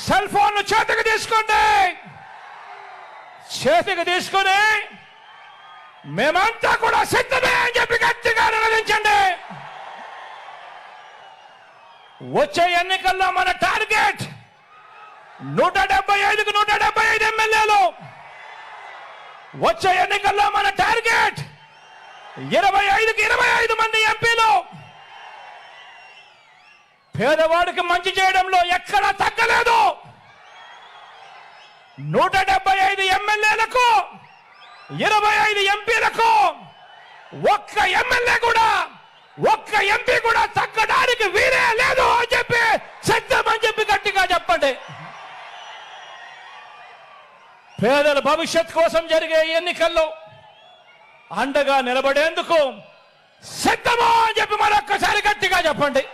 సెల్ ఫోన్ చేతికి తీసుకోండి. చేతికి తీసుకుని మేమంతా కూడా సిద్ధమే అని చెప్పి గట్టిగా నిలదించండి. వచ్చే ఎన్నికల్లో మన టార్గెట్ 175కు 175 ఎమ్మెల్యేలు. వచ్చే ఎన్నికల్లో మన టార్గెట్ 25కి 25 మంది ఎంపీలు. పేదవాడికి మంచి చేయడంలో ఎక్కడా తగ్గలేదు. 175 ఎమ్మెల్యేలకు 25 ఎంపీలకు ఒక్క ఎంపీ కూడా తగ్గడానికి వీరే లేదు అని చెప్పి సిద్ధమని చెప్పి గట్టిగా చెప్పండి. పేదల భవిష్యత్ కోసం జరిగే ఎన్నికల్లో అండగా నిలబడేందుకు సిద్ధమా అని చెప్పి మరొక్కసారి గట్టిగా చెప్పండి.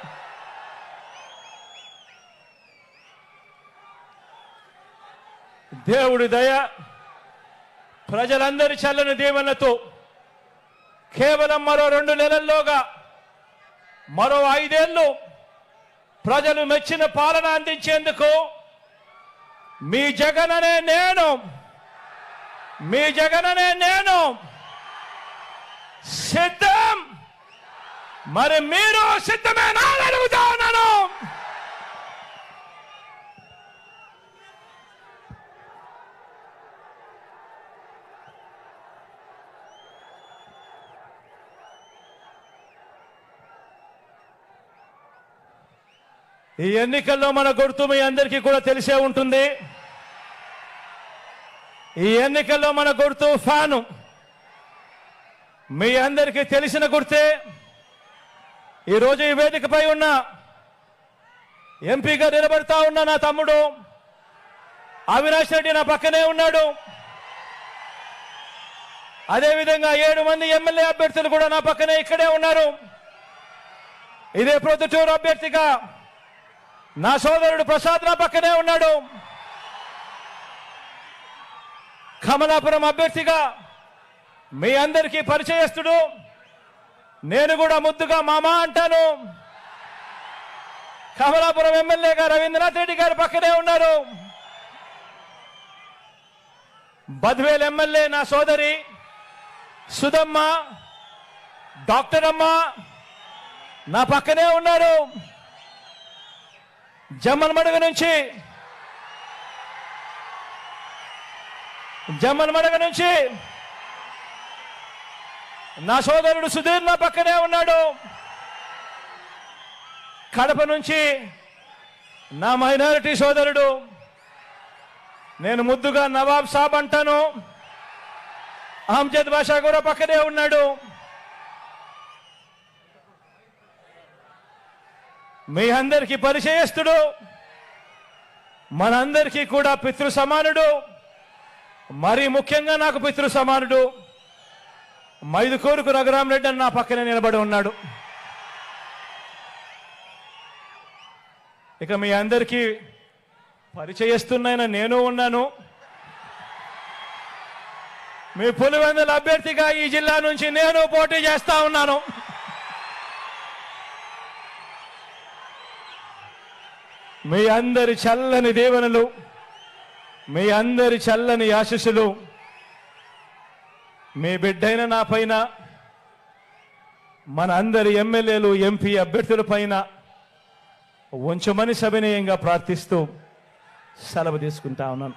దేవుడి దయ, ప్రజలందరి చల్లని దీవెనలతో కేవలం మరో 2 నెలల్లోగా మరో 5 ఏళ్ళు ప్రజలు మెచ్చిన పాలన అందించేందుకు మీ జగననే నేను సిద్ధం. మరి మీరు సిద్ధమేనా అని అడుగుతా ఉన్నాను. ఈ ఎన్నికల్లో మన గుర్తు మీ అందరికీ కూడా తెలిసే ఉంటుంది. ఈ ఎన్నికల్లో మన గుర్తు ఫ్యాను. మీ అందరికీ తెలిసిన గుర్తే. ఈరోజు ఈ వేదికపై ఉన్న ఎంపీగా నిలబడతా ఉన్న నా తమ్ముడు అవినాష్ రెడ్డి నా పక్కనే ఉన్నాడు. అదేవిధంగా 7 మంది ఎమ్మెల్యే అభ్యర్థులు కూడా నా పక్కనే ఇక్కడే ఉన్నారు. ఇదే ప్రొద్దుటూరు అభ్యర్థిగా నా సోదరుడు ప్రసాద్ నా పక్కనే ఉన్నాడు. కమలాపురం అభ్యర్థిగా మీ అందరికీ పరిచయస్తుడు, నేను కూడా ముద్దుగా మామా అంటాను. కమలాపురం ఎమ్మెల్యేగా రవీంద్రనాథ్ రెడ్డి గారి పక్కనే ఉన్నారు. బద్వేల్ ఎమ్మెల్యే నా సోదరి సుధమ్మ, డాక్టర్ అమ్మ నా పక్కనే ఉన్నారు. జమ్మలమడుగు నుంచి జమ్మలమడగ నుంచి నా సోదరుడు సుధీర్ నా పక్కనే ఉన్నాడు. కడప నుంచి నా మైనారిటీ సోదరుడు, నేను ముద్దుగా నవాబ్ సాబ్ అంటాను, అహ్మద్ బాషా కూడా పక్కనే ఉన్నాడు. మీ అందరికీ పరిచయస్తుడు, మనందరికీ కూడా పితృ సమానుడు, మరీ ముఖ్యంగా నాకు పితృ సమానుడు మైదుకూరుకు రఘురామరెడ్డి అని నా పక్కనే నిలబడి ఉన్నాడు. ఇక మీ అందరికీ పరిచయస్తున్న నేను ఉన్నాను. మీ పులివెందుల అభ్యర్థిగా ఈ జిల్లా నుంచి నేను పోటీ చేస్తా ఉన్నాను. మీ అందరి చల్లని దీవెనలు, మీ అందరి చల్లని ఆశీస్సులు మీ బిడ్డైన నా పైన, మన అందరి ఎమ్మెల్యేలు ఎంపీ అభ్యర్థుల పైన ఉంచమని సవినయంగా ప్రార్థిస్తూ సెలవు తీసుకుంటా ఉన్నాను.